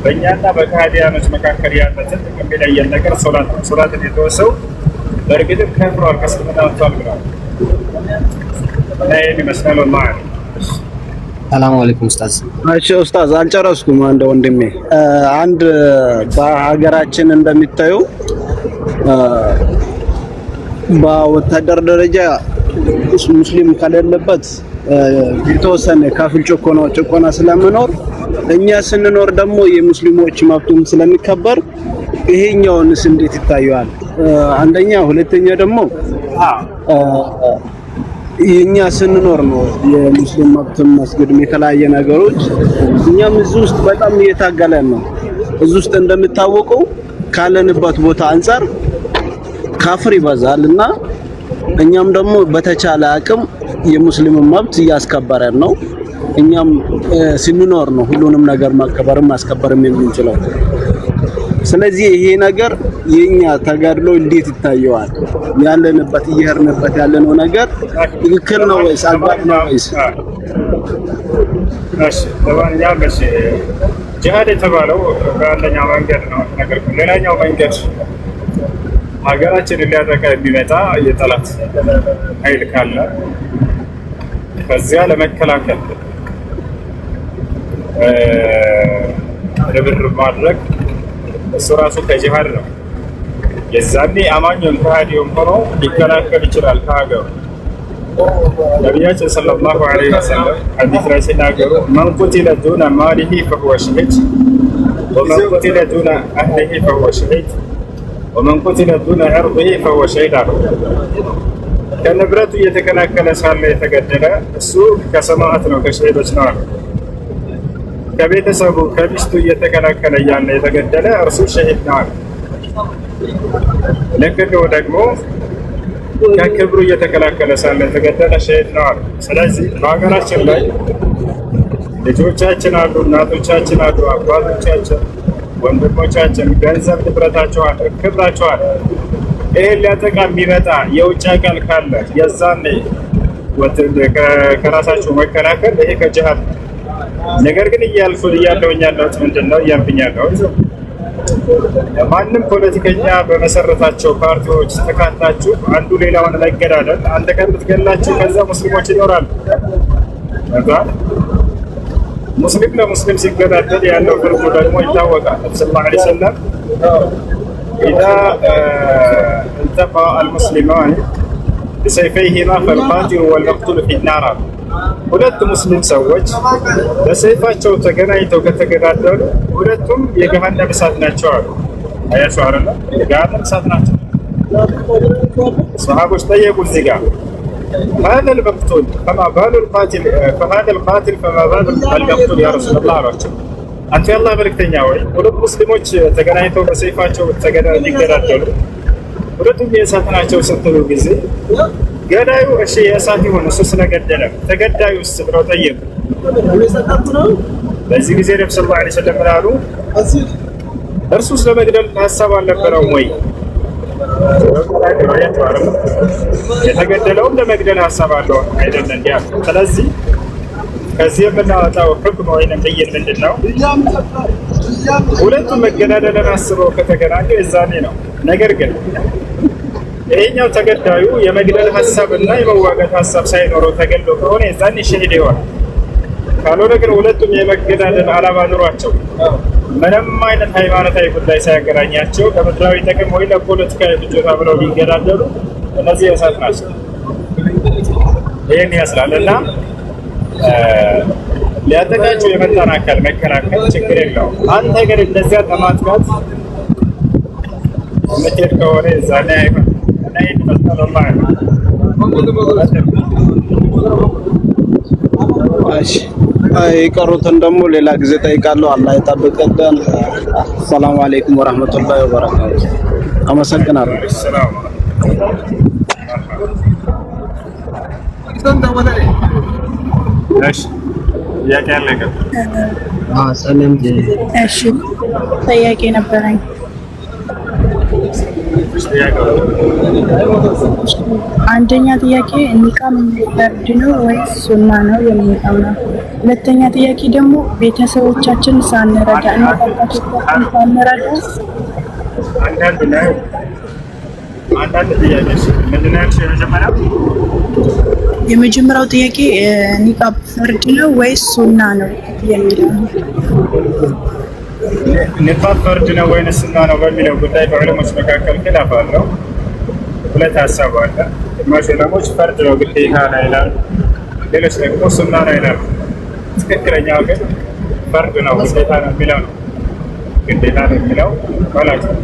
በእኛና በካህዲያኖች መካከል ያለ ትልቅ የሚለየን ነገር ሶላት ነው። ሶላትን የተወሰው በእርግጥም ከፍሯል፣ ከእስልምና ወጥቷል ብለዋል። እና ይህን ይመስላል። ማለት ሰላም አለይኩም ኡስታዝ። እሺ ኡስታዝ አልጨረስኩም። አንድ ወንድሜ አንድ በሀገራችን እንደሚታዩ በወታደር ደረጃ ሙስሊም ከሌለበት የተወሰነ ከፍል ጭቆና ስለምኖር እኛ ስንኖር ደግሞ የሙስሊሞች መብቱም ስለሚከበር ይሄኛውንስ እንዴት ይታያል? አንደኛ፣ ሁለተኛ ደግሞ እኛ ስንኖር ነው የሙስሊም መብትም መስጊድም የተለያየ ነገሮች። እኛም እዚህ ውስጥ በጣም እየታገለን ነው። እዚህ ውስጥ እንደምታወቀው ካለንበት ቦታ አንፃር ካፍር ይበዛልና እኛም ደግሞ በተቻለ አቅም የሙስሊም መብት እያስከበረን ነው። እኛም ስንኖር ነው ሁሉንም ነገር ማከበርም ማስከበርም የምንችለው። ስለዚህ ይሄ ነገር የኛ ተጋድሎ እንዴት ይታየዋል? ያለንበት እየሄድንበት ያለነው ነገር ትክክል ነው ወይስ አግባብ ነው ወይስ? እሺ ለማንኛውም ጂሃድ የተባለው በአንደኛው መንገድ ነው ነገር ግን ሌላኛው መንገድ ሀገራችንን ሊያጠቃ የሚመጣ የጠላት ኃይል ካለ ከዚያ ለመከላከል ርብርብ ማድረግ እሱ ራሱ ከጂሃድ ነው። የዛኔ አማኙን ከሃዲውን ሆኖ ሊከላከል ይችላል ከሀገሩ። ነቢያችን ሰለላሁ ዐለይሂ ወሰለም ሐዲስ ላይ ሲናገሩ መን ቁቲለ ዱነ ማሊሂ ፈሁወ ሸሂድ ወመን ቁቲለ ዱነ አህሊሂ ፈሁወ ሸሂድ ወመን ቁቲለ ዱነ ዐርዲሂ ፈሁወ ሸሂድ አሉ። ከንብረቱ እየተከላከለ ሳለ የተገደለ እሱ ከሰማዕት ነው ከሸሂዶች ነው አሉ። ከቤተሰቡ ከሚስቱ እየተከላከለ እያለ የተገደለ እርሱ ሸሂድ ነው አሉ። ልክ ደግሞ ከክብሩ እየተከላከለ ሳለ የተገደለ ሸሂድ ነው አሉ። ስለዚህ በሀገራችን ላይ ልጆቻችን አሉ፣ እናቶቻችን አሉ፣ አባቶቻችን፣ ወንድሞቻችን ገንዘብ ንብረታቸው አለ፣ ክብራቸው አለ። ይሄን ሊያጠቃ የሚመጣ የውጭ አካል ካለ የዛኔ ከራሳቸው መከላከል ይሄ ከጂሃድ። ነገር ግን እያለሁኝ ያለሁት ምንድን ነው እያልኩኝ ያለሁት ማንም ፖለቲከኛ በመሰረታቸው ፓርቲዎች ተካታችሁ አንዱ ሌላውን መገዳደል አንድ ቀን ብትገላችሁ ከዛ ሙስሊሞች ይኖራሉ። ሙስሊም ለሙስሊም ሲገዳደል ያለው ፍርዱ ደግሞ ይታወቃል። ነብዩ ሰለላሁ ዐለይሂ ወሰለም ኢዛ التقى المسلمان بسيفيهما فالقاتل والمقتول في النار። ሁለት ሙስሊም ሰዎች በሰይፋቸው ተገናኝተው ከተገዳደሉ ሁለቱም የገሃነም እሳት ናቸው አሉ። አያችሁ አይደል? የገሃነም እሳት ናቸው። ሰሃቦች ጠየቁ እዚህ ጋር هذا المقتول فما بال القاتل فهذا القاتل فما بال المقتول يا رسول الله አሏቸው። አንተ የአላህ መልእክተኛ ወይ ሁለት ሙስሊሞች ተገናኝተው በሰይፋቸው ሊገዳደሉ ሁለቱም የእሳት ናቸው ስትሉ ጊዜ ገዳዩ እሺ የእሳት ይሁን እሱ ስለገደለ ተገዳዩስ ብለው ጠየቁ። በዚህ ጊዜ ነብዩ ሰለላሁ ዐለይሂ ወሰለም አሉ እርሱ ስለመግደል ሐሳብ አልነበረውም ወይ? የተገደለውም ለመግደል ሐሳብ አለው አይደለም እንዴ? ስለዚህ ከዚህ የምናወጣው ሕክም ወይንም ብይን ምንድን ነው? ሁለቱም መገዳደልን አስበው ከተገናኙ የዛኔ ነው። ነገር ግን ይሄኛው ተገዳዩ የመግደል ሐሳብና የመዋጋት ሐሳብ ሳይኖረው ተገድሎ ከሆነ የዛኔ ሸሂድ ይሆናል። ካልሆነ ግን ሁለቱም የመገዳደል ዓላማ ኑሯቸው ምንም አይነት ሃይማኖታዊ ጉዳይ ሳያገናኛቸው ለምድራዊ ጥቅም ወይ ለፖለቲካዊ ፍጆታ ብለው ሊገዳደሉ እነዚህ የእሳት ናቸው። ይህን ይመስላል እና ሊያጠቃቸው የመጣን አካል መከላከል ችግር የለውም። አንተ ግን እንደዚያ ለማጥቃት የምትሄድ ከሆነ የዛኔ አይሆን እና ይህን ይመስላል። የቀሩትን ደግሞ ሌላ ጊዜ ጠይቃለሁ። አላህ ይጠብቅልን። ሰላም አለይኩም ወራህመቱላሂ ወበረካቱ። አመሰግናለሁ። እሺ ጥያቄ አለ? እሺ ጥያቄ ነበረኝ። አንደኛ ጥያቄ ኒቃብ ፈርድ ነው ወይስ ሱና ነው የሚለው ነው። ሁለተኛ ጥያቄ ደግሞ ቤተሰቦቻችን ሳንረዳ እና አባቶቻችን ሳንረዳ አንዳንድ ጥያቄ ምንድን ነው? የመጀመሪያው ጥያቄ ኒቃብ ፈርድ ነው ወይስ ሱና ነው የሚለው ነው። ኒቃብ ፈርድ ነው ወይስ ሱና ነው በሚለው ጉዳይ በዑለሞች መካከል ኺላፍ አለው። ሁለት ሀሳብ አለ። ግማሽ ዑለሞች ፈርድ ነው ግዴታ ነው ይላሉ፣ ሌሎች ደግሞ ሱና ነው ይላሉ። ትክክለኛው ግን ፈርድ ነው ግዴታ ነው የሚለው ነው። ግዴታ ነው የሚለው ማለት ነው።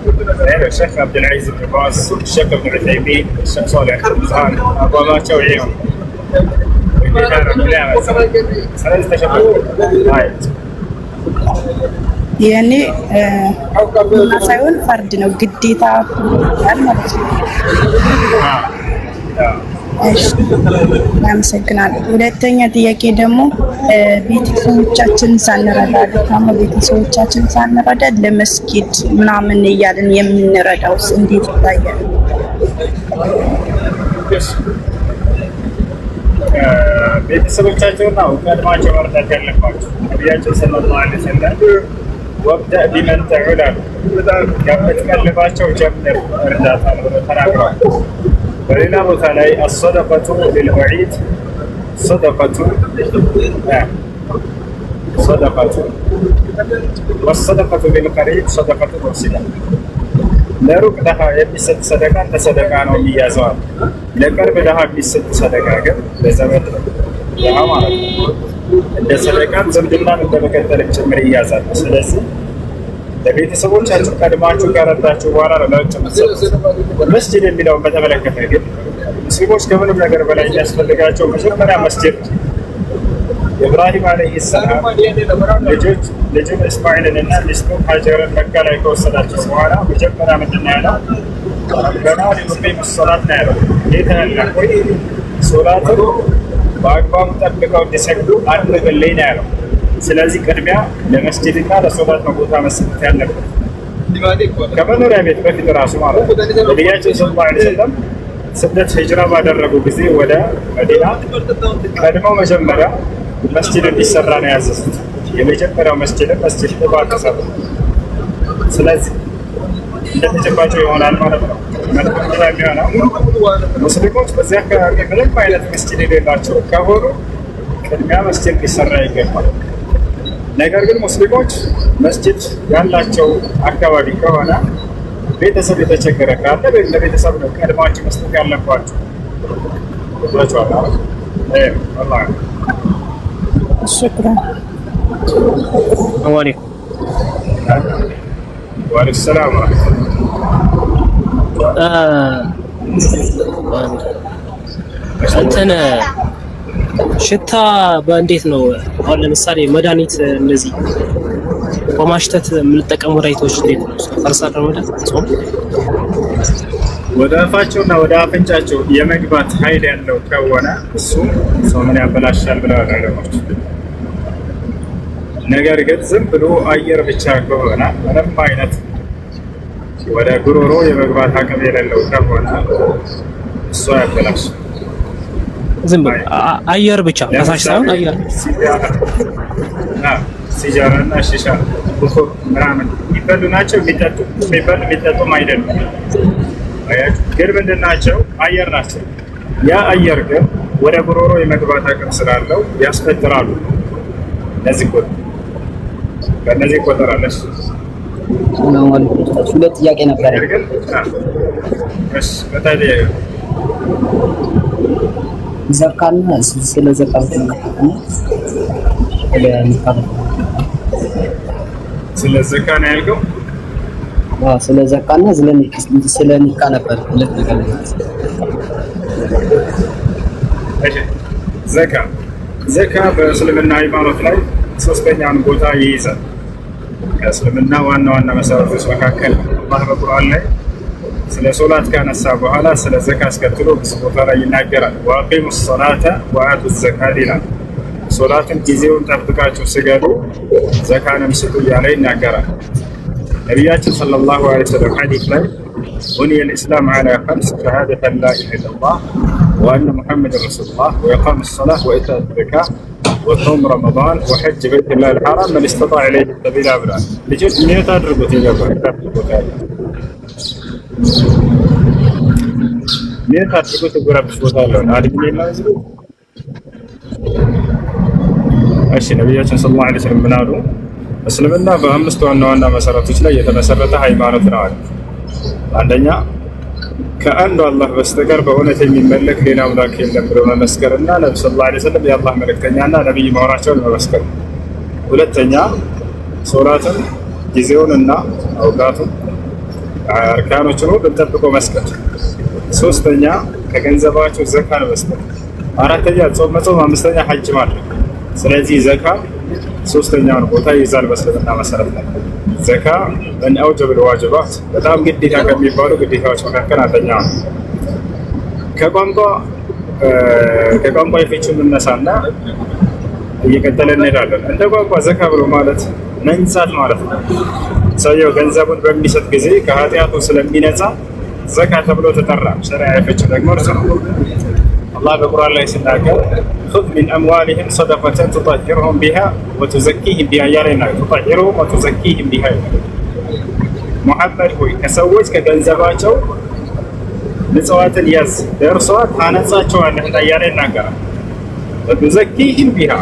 الشيخ عبد العزيز بن باز، الشيخ ابن عثيمين، الشيخ صالح الفوزان أقواماتهم ይሄው የኔ ሳይሆን ፈርድ ነው ግዴታ ማለት ነው። አመሰግናለሁ። ሁለተኛ ጥያቄ ደግሞ ቤተሰቦቻችን ሳንረዳ ደካማ ቤተሰቦቻችን ሳንረዳ ለመስጊድ ምናምን እያልን የምንረዳውስ እንዴት ይታያል? ቤተሰቦቻቸውና ቀድማቸው መርዳት ያለባቸው ነቢያችን ሰለላሁ ዐለይሂ ወሰለም ወብደእ ቢመን ተዑል አሉ። ከምትቀልባቸው ጀምር እርዳታ ብለው ተናግረዋል። በሌላ ቦታ ላይ አሰደቀቱ ሊልበዒድ ሰደቀቱ ወሰደቀቱ ሊልቀሪብ ሰደቀቱ ወሲላ። ለሩቅ ድሃ የሚሰጥ ሰደቃ እንደ ሰደቃ ነው የሚያዘዋል። ለቅርብ ድሃ የሚሰጥ ሰደቃ ግን ለዘመድ ድሃ ማለት ነው። እንደ ሰደቃም ዝምድናን እንደመቀጠልም ጭምር ይያዛል። ስለዚህ ለቤተሰቦቻችሁ ቀድማችሁ ከረዳችሁ በኋላ ነው ለውጭ የምትሰጡት። መስጂድ የሚለውን በተመለከተ ግን ሙስሊሞች ከምንም ነገር በላይ የሚያስፈልጋቸው መጀመሪያ መስጂድ ነው። ኢብራሂም ዓለይሂ ሰላም ልጁን እስማኤልን እና ሚስቱን ሀጀርን መካ ላይ ከወሰዳቸው በኋላ መጀመሪያ ምንድን ነው ያለው? ረበና ሊዩቂሙ ሶላት ነው ያለው። ጌታ ያለ ሆይ ሶላትን በአግባቡ ጠብቀው እንዲሰግዱ አድርግልኝ ነው ያለው። ስለዚህ ቅድሚያ ለመስጂድና ለሶላት ነው ቦታ መሰጠት ያለበት ከመኖሪያ ቤት በፊት ራሱ ማለት ነው። ነቢያችን ሰለላሁ ዐለይሂ ወሰለም ስደት ሂጅራ ባደረጉ ጊዜ ወደ መዲና ቀድመው መጀመሪያ መስጂድ እንዲሰራ ነው ያዘዙት። የመጀመሪያው መስጂድም መስጂድ ቁባ ተሰራ። ስለዚህ እንደተጨባጭው ይሆናል ማለት ነው። መልካም የሚሆነው ሙስሊሞች በዚህ አካባቢ ምንም አይነት መስጂድ የሌላቸው ከሆኑ ቅድሚያ መስጂድ ሊሰራ ይገባል። ነገር ግን ሙስሊሞች መስጂድ ያላቸው አካባቢ ከሆነ ቤተሰብ የተቸገረ ካለ ለቤተሰብ ነው ቀድማችሁ መስጠት ያለባችሁ። ሽክራን ወአለይኩም ሰላም። እንትን ሽታ በእንዴት ነው? አሁን ለምሳሌ መድኃኒት እንደዚህ በማሽተት የምንጠቀሙ መድኃኒቶች እንዴት ነው? ፈርሳ ከመዳት ጾም ወደ አፋቸውና ወደ አፍንጫቸው የመግባት ኃይል ያለው ከሆነ እሱ ጾምን ያበላሻል ብለዋል ዑለማዎች። ነገር ግን ዝም ብሎ አየር ብቻ ከሆነ ምንም አይነት ወደ ጉሮሮ የመግባት አቅም የሌለው ከሆነ እሱ ያበላሻል። ዝም ብሎ አየር ብቻ ፈሳሽ ሳይሆን አየር ሲጃራ እና ሺሻ ቡኹር ምናምን የሚበሉ ናቸው። የሚጠጡም አይደሉም። ግን ምንድን ናቸው? አየር ናቸው። ያ አየር ግን ወደ ጉሮሮ የመግባት አቅም ስላለው ያስፈጥራሉ። በእነዚህ ይቆጠራለች። ሁለት ጥያቄ ነበር። ዘካና ስለ ዘካት ስለ ዘካ ነው ያልከው? ስለ ዘካና ስለ ኒካ ነበር። ሁለት ነገር ነው። ዘካ በእስልምና ሃይማኖት ላይ ሶስተኛውን ቦታ ይይዛል። ከእስልምና ዋና ዋና መሰረቶች መካከል አላህ በቁርአን ላይ ስለ ሶላት ካነሳ በኋላ ስለ ዘካ አስከትሎ ብዙ ቦታ ላይ ይናገራል። ወአቂሙ ሶላተ ወአቱ ዘካት ይላል። ሶላትን ጊዜውን ጠብቃችሁ ስገዱ፣ ዘካንም ስጡ እያለ ይናገራል። ነቢያችን ሰለላሁ ዐለይሂ ወሰለም ሐዲስ ላይ ቡኒየ ልእስላም ዐላ ኸምስ ሸሃደተን ላ ኢላሀ ኢለላህ ወአነ ሙሐመድን ረሱሉላህ ወኢቃም ሰላህ ወኢታእ ዘካ ወሶም ረመዳን ወሐጅ በይቱላህ አልሐራም መን ኢስተጣዐ ኢለይሂ ሰቢላ ብሏል። ልጆች ኒየት አድርጉት ይገባል። ኒየት አድርጉት ጉራብሽ ቦታ አለው አድግሜና ህዝቡ። እሺ ነቢያችን ሰለላሁ ዐለይሂ ወሰለም ምን አሉ? እስልምና በአምስት ዋና ዋና መሰረቶች ላይ የተመሰረተ ሃይማኖት ነው አለ። አንደኛ ከአንዱ አላህ በስተቀር በእውነት የሚመለክ ሌላ አምላክ የለም ብሎ መመስከርና ነብዩ ሰለላሁ ዐለይሂ ወሰለም የአላህ መልእክተኛና ነብይ መሆናቸውን መመስከር። ሁለተኛ ሶላትን ጊዜውንና አውቃቱን አርካኖችን ሁሉ ጠብቆ መስጠት። ሶስተኛ ከገንዘባቸው ዘካን መስጠት። አራተኛ ጾም መጾም። አምስተኛ ሐጅ ማድረግ። ስለዚህ ዘካ ሶስተኛውን ቦታ ይይዛል በእስልምና መሰረት ላይ። ዘካ ምን አውጀበል ዋጅባት በጣም ግዴታ ከሚባሉ ግዴታዎች መካከል አንደኛ ነው። ከቋንቋ የፍቺ የምነሳና እየቀጠለ እንሄዳለን። እንደ ቋንቋ ዘካ ብሎ ማለት መንጻት ማለት ነው። ሰውየው ገንዘቡን በሚሰጥ ጊዜ ከኃጢአቱ ስለሚነጻ ዘካ ተብሎ ተጠራ። ሸሪዓ የፍቺ ደግሞ እርሱ ነው። አላህ በቁርአን ላይ ሲናገር ኹዝ ሚን አምዋሊሂም ሰደቀተን ቱጠሂሩሁም ቢሃ ወቱዘኪሂም ቢሃ እያለ ይናገራል። ቱጠሂሩሁም ወቱዘኪሂም ቢሃ። ሙሐመድ ሆይ ከሰዎች ከገንዘባቸው ምጽዋትን ያዝ፣ በእርሷ ታነጻቸዋለህ እያለ ይናገራል። ወቱዘኪሂም ቢሃ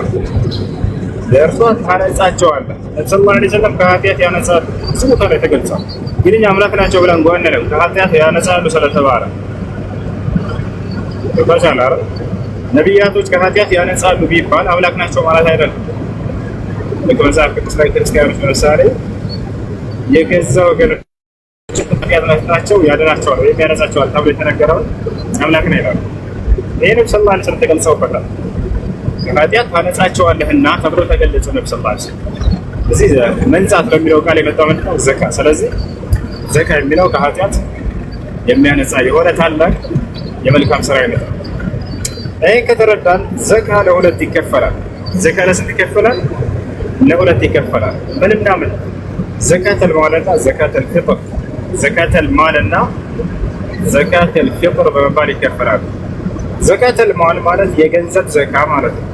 በእርሷ ታነጻቸዋለህ። ነብዩ ሰለላሁ ዐለይሂ ወሰለም ከኃጢአት ያነጻሉ። ብዙ ቦታ ላይ ተገልጿል። ግን እኛ አምላክ ናቸው ብለን ጓነንም ከኃጢአት ያነጻሉ ስለተባለ ይባላል። ነቢያቶች ከኃጢአት ያነጻሉ ቢባል አምላክ ናቸው ማለት አይደለም። በመጽሐፍ ቅዱስ ላይ ክርስቲያኖች ለምሳሌ የገዛ ወገኖቻቸው ከኃጢአት ናቸው ያድናቸዋል ወይም ያነጻቸዋል ተብሎ የተነገረውን አምላክ ነው ይላሉ። ይህንም ሰለላሁ ዐለይሂ ወሰለም ተገልጸውበታል። ከኃጢአት ታነጻቸዋለህና ተብሎ ተገለጸ። ነብዩ ሰለላሁ ዐለይሂ ወሰለም እዚህ መንጻት በሚለው ቃል የመጣው ምንድን ነው? ዘካ። ስለዚህ ዘካ የሚለው ከኃጢአት የሚያነጻ የሆነ ታላቅ የመልካም ስራ አይነት ነው። ይህን ከተረዳን ዘካ ለሁለት ይከፈላል። ዘካ ለስንት ይከፈላል? ለሁለት ይከፈላል። ምንና ምን? ዘካተል ማልና ዘካተል ፊጥር። ዘካተል ማልና ዘካተል ፊጥር በመባል ይከፈላሉ። ዘካተል ማል ማለት የገንዘብ ዘካ ማለት ነው።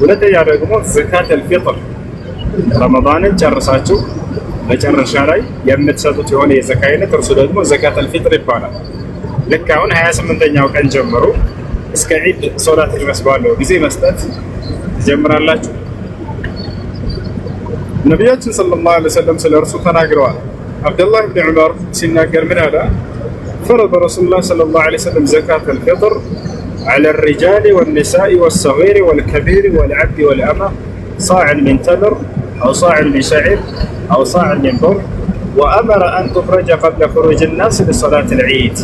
ሁለተኛ ደግሞ ዘካተል ፊጥር ረመዳንን ጨርሳችሁ መጨረሻ ላይ የምትሰጡት የሆነ የዘካ አይነት እርሱ ደግሞ ዘካተል ፊጥር ይባላል። ልክ አሁን 28ኛው ቀን ጀምሮ እስከ ዒድ ሶላት ድረስ ባለው ጊዜ መስጠት ትጀምራላችሁ። ነቢያችን ሰለላሁ ዐለይሂ ወሰለም ስለ እርሱ ተናግረዋል። አብደላህ ብን ዑመር ሲናገር ምን አለ? ፈረደ ረሱሉላህ ሰለላሁ ዐለይሂ ወሰለም ዘካተል ፊጥር ዐለ ሪጃሊ ወኒሳኢ ወሰጊሪ ወልከቢሪ ወልዐብዲ ወልአማ ሳዕን ሚን ተምር አው ሳዕን ሚን ሸዒር አው ሳዕን ሚን ቡር ወአመረ አን ቱኽረጀ ቀብለ ኹሩጅ ናስ ሊሶላቲል ዒድ።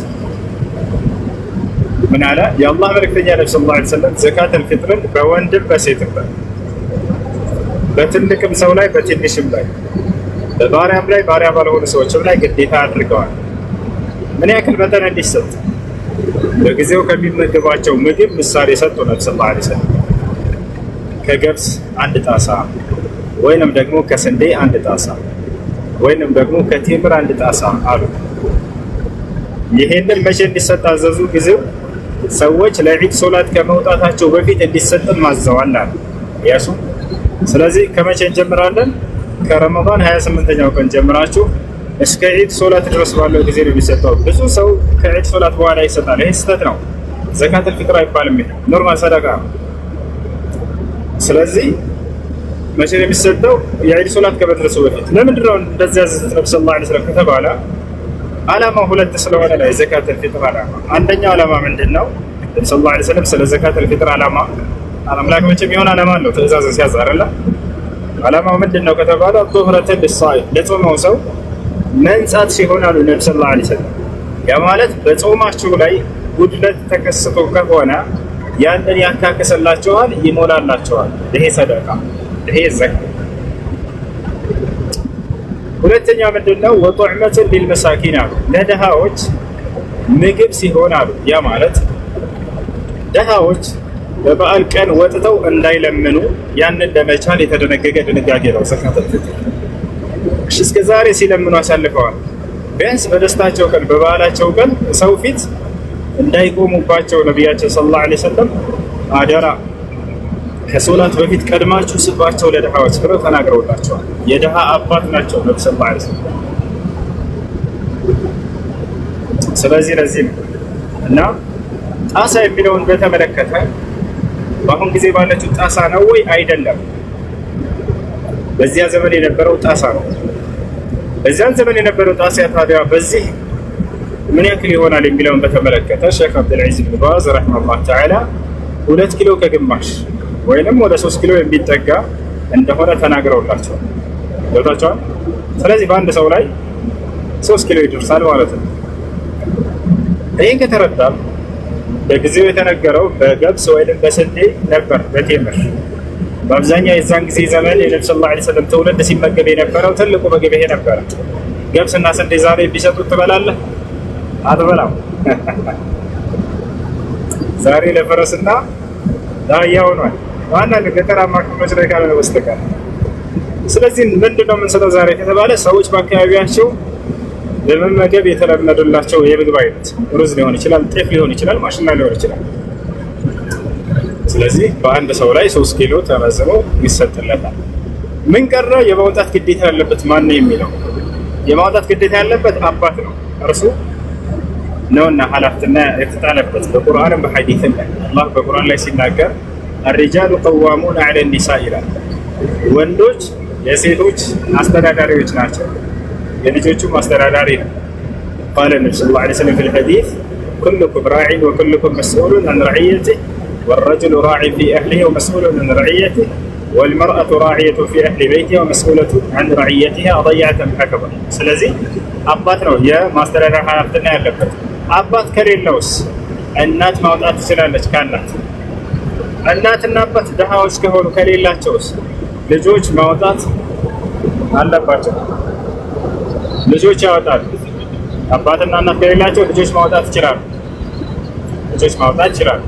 ምን አለ? የአላህ መልእክተኛ ነብዩ ሰለላሁ ዐለይሂ ወሰለም ዘካተል ፊጥርን በወንድም በሴትም ላይ በትልቅም ሰው ላይ በትንሽም ላይ በባሪያም ላይ ባሪያ ባልሆኑ ሰዎችም ላይ ግዴታ አድርገዋል። ምን ያክል መጠን እንዲሰጥ? በጊዜው ከሚመገባቸው ምግብ ምሳሌ ሰጡ ነብዩ ሰለላሁ ዐለይሂ ወሰለም። ከገብስ 1 ጣሳ ወይንም ደግሞ ከስንዴ 1 ጣሳ ወይንም ደግሞ ከቴምር 1 ጣሳ አሉ። ይሄንን መቼ እንዲሰጥ አዘዙ? ጊዜው ሰዎች ለዒድ ሶላት ከመውጣታቸው በፊት እንዲሰጥን ማዘዋል አለ ያሱ። ስለዚህ ከመቼ እንጀምራለን? ከረመዳን 28ኛው ቀን ጀምራችሁ እስከ ዒድ ሶላት ድረስ ባለው ጊዜ ነው የሚሰጠው። ብዙ ሰው ከዒድ ሶላት በኋላ ይሰጣል። ይሄ ስህተት ነው። ዘካተል ፊጥር አይባልም። ይሄ ኖርማል ሰደቃ ነው። ስለዚህ መቼ ነው የሚሰጠው? የዒድ ሶላት ከመድረሱ በፊት። ለምንድን ነው እንደዚያ ያዘዙት ነብዩ ሰለላሁ ዐለይሂ ወሰለም ከተባለ ዓላማው ሁለት ስለሆነ ነው። የዘካተል ፊጥር ዓላማ አንደኛው ዓላማ ምንድን ነው? ነብዩ ሰለላሁ ዐለይሂ ወሰለም ስለ ዘካተል ፊጥር ዓላማ አምላክ መቼም የሆነ ዓላማ አለው ትእዛዝን ሲያዝ አይደለ? ዓላማው ምንድን ነው ከተባለ ጡህረተን ሊሳኢም ለጾመው ሰው መንጻት ሲሆን አሉ ነብዩ ሰለላሁ ዐለይሂ ወሰለም። ያ ማለት በጾማችሁ ላይ ጉድለት ተከስቶ ከሆነ ያንን ያካክስላችኋል፣ ይሞላላችኋል። ይሄ ሰደቃ፣ ይሄ ዘካ። ሁለተኛ ምንድነው? ወጡዕመቱን ሊልመሳኪን አሉ ለድሃዎች ምግብ ሲሆን አሉ። ያ ማለት ድሃዎች በበዓል ቀን ወጥተው እንዳይለምኑ ያንን ለመቻል የተደነገገ ድንጋጌ ነው ዘካተል ፊጥር። እስከ ዛሬ ሲለምኑ አሳልፈዋል። ቢያንስ በደስታቸው ቀን በበዓላቸው ቀን ሰው ፊት እንዳይቆሙባቸው ነቢያችን ሰለላሁ ዐለይሂ ወሰለም አደራ ከሶላት በፊት ቀድማችሁ ስጧቸው ለድሃዎች ብለው ተናግረውላቸዋል። የድሃ አባት ናቸው ነብዩ ሰለላሁ ዐለይሂ ወሰለም። ስለዚህ ለዚህ ነው እና ጣሳ የሚለውን በተመለከተ በአሁን ጊዜ ባለችው ጣሳ ነው ወይ አይደለም? በዚያ ዘመን የነበረው ጣሳ ነው። በዚያን ዘመን የነበረው ጣሳ ታዲያ በዚህ ምን ያክል ይሆናል የሚለውን በተመለከተ ሼክ አብዱልዐዚዝ ብን ባዝ ረሂመሁላህ ተዓላ 2 ኪሎ ከግማሽ ወይንም ወደ 3 ኪሎ የሚጠጋ እንደሆነ ተናግረውላቸዋል። ገብታችኋል? ስለዚህ በአንድ ሰው ላይ 3 ኪሎ ይደርሳል ማለት ነው። ይህን ከተረዳም በጊዜው የተነገረው በገብስ ወይም በስንዴ ነበር፣ በቴምር በአብዛኛው የዛን ጊዜ ዘመን የነብዩ ሰለላሁ ዐለይሂ ወሰለም ትውልድ ሲመገብ የነበረው ትልቁ ምግብ ይሄ ነበረ። ገብስና ስንዴ ዛሬ ቢሰጡት ትበላለህ? አትበላም። ዛሬ ለፈረስና ለአህያ ሆኗል አንዳንድ ገጠራማ ክፍሎች ላይ ካልሆነ በስተቀር። ስለዚህ ምንድነው የምንሰጠው ዛሬ ከተባለ ሰዎች በአካባቢያቸው ለመመገብ የተለመደላቸው የምግብ አይነት ሩዝ ሊሆን ይችላል፣ ጤፍ ሊሆን ይችላል፣ ማሽላ ሊሆን ይችላል። ስለዚህ በአንድ ሰው ላይ 3 ኪሎ ተመዝኖ ይሰጥለታል። ምን ቀረ? የማውጣት ግዴታ ያለበት ማን ነው የሚለው የማውጣት ግዴታ ያለበት አባት ነው። እርሱ ነውና ኃላፊነትና የተጣለበት በቁርአንም በሐዲስም አላህ በቁርአን ላይ ሲናገር الرجال قوامون على النساء ይላል። ወንዶች የሴቶች አስተዳዳሪዎች ናቸው፣ የልጆቹም አስተዳዳሪ ነው። قال النبي صلى الله عليه وسلم في الحديث كلكم راع وكلكم مسؤول عن رعيته والرجل راع في أهله ومسؤول عن رعيته والمرأة راعية في أهل بيتها ومسؤولة عن رعيتها ضيعة حكبا. ስለዚህ አባት ነው የማስተዳደር ኃላፊነት ያለበት። አባት ከሌለውስ እናት ማውጣት ትችላለች ካላት። እናትና አባት ድሃዎች ከሆኑ ከሌላቸውስ ልጆች ማውጣት አለባቸው። ልጆች ያወጣሉ። አባትና እናት ከሌላቸው ልጆች ማውጣት ይችላሉ። ልጆች ማውጣት ይችላሉ።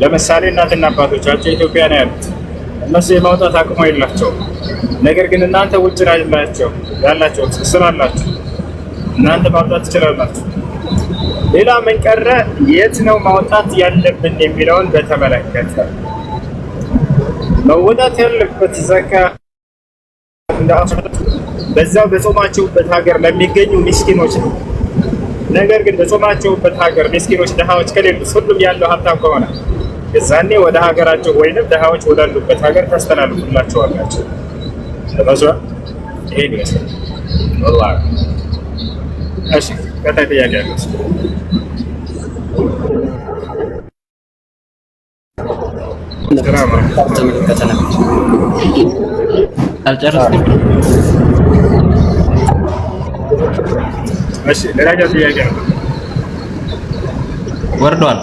ለምሳሌ እናትና አባቶቻቸው ኢትዮጵያ ነው ያሉት። እነሱ የማውጣት አቅሙ የላቸውም። ነገር ግን እናንተ ውጭ ያላቸው ስላላችሁ እናንተ ማውጣት ትችላላችሁ። ሌላ ምን ቀረ? የት ነው ማውጣት ያለብን የሚለውን በተመለከተ መወጣት ያለበት ዘካ በዛው በጾማችሁበት ሀገር ለሚገኙ ምስኪኖች ነው። ነገር ግን በጾማችሁበት ሀገር ምስኪኖች ድሃዎች ከሌሉት ሁሉም ያለው ሀብታም ከሆነ እዛኔ ወደ ሀገራቸው ወይንም ድሃዎች ወዳሉበት ሀገር ታስተላልፉላቸዋላችሁ። ተፈዟል። ይሄ ይመስላል። والله እሺ ቀጣይ ጥያቄ አለ። አልጨረስኩም። እሺ ሌላኛው ጥያቄ ነው። ወርዷል።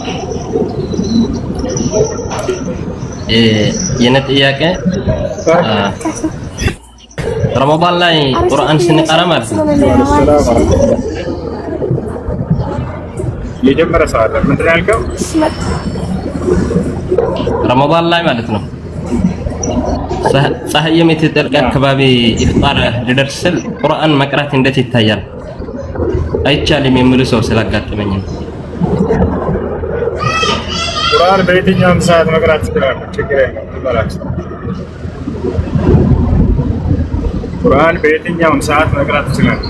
የኔ ጥያቄ ረመዳን ላይ ቁርአን ስንቀራ ማለት ነው የጀመረ ሰዓት ምንድን ነው ያልከው? ረመዳን ላይ ማለት ነው ፀሐይ የምትጠልቅ አካባቢ ኢፍጣር ሊደርስ ስል ቁርአን መቅራት እንዴት ይታያል? አይቻልም የሚሉ ሰው ስላጋጠመኝ ነው። ቁርአን በየትኛውም ሰዓት መቅራት ይችላል፣ ችግር የለውም ይባላል። ቁርአን በየትኛውም ሰዓት መቅራት ይችላል።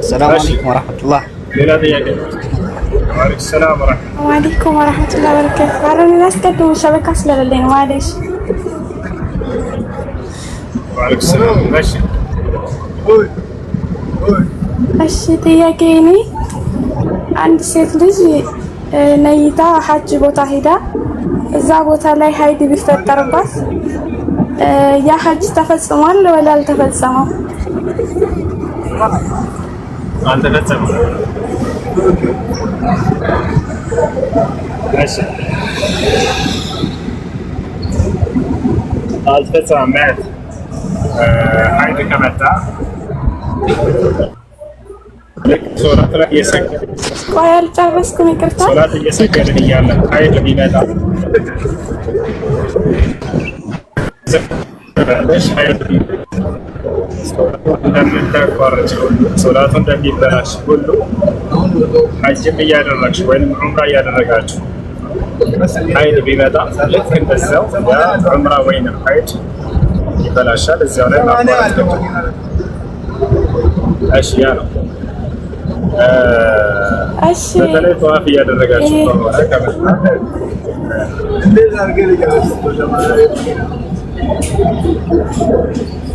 السلام عليكم ورحمة الله. ሌላ ጥያቄ ነው። ወአለይኩም ሰላም ወራህመቱላህ። ወአለይኩም ወራህመቱላህ ወበረካቱ። አረን ላስቀድሙ ሸበካ ስለሌለኝ ነው ማለሽ። ወአለይኩም ሰላም። እሺ ጥያቄ እኔ አንድ ሴት ልጅ ነይታ ሐጅ ቦታ ሄዳ እዛ ቦታ ላይ ሀይድ ቢፈጠርባት ያ ሐጅ ተፈጽሟል ወላ አልተፈጸመም? አልተፈጸመም። እሺ አልተፈጸመም ማለት ሀይድ ከመጣ ልክ ሶላት ላይ እየሰገድን ቆይ አልጨረስኩም፣ ይቅርታ። ሶላት እየሰገድን እያለ ሀይድ ቢመጣ እንደምታቋርጭ ሶላቱ እንደሚበላሽ ሁሉ ሐጅም እያደረግሽ ወይም ዑምራ እያደረጋችሁ ሀይድ ቢመጣ ልክ እንደዚያው ዑምራ ወይም ሀይድ ይበላሻል። እዚያው ላይ ማቋረጥ ነው። እሺ ያ ነው። በተለይ ጠዋፍ እያደረጋችሁ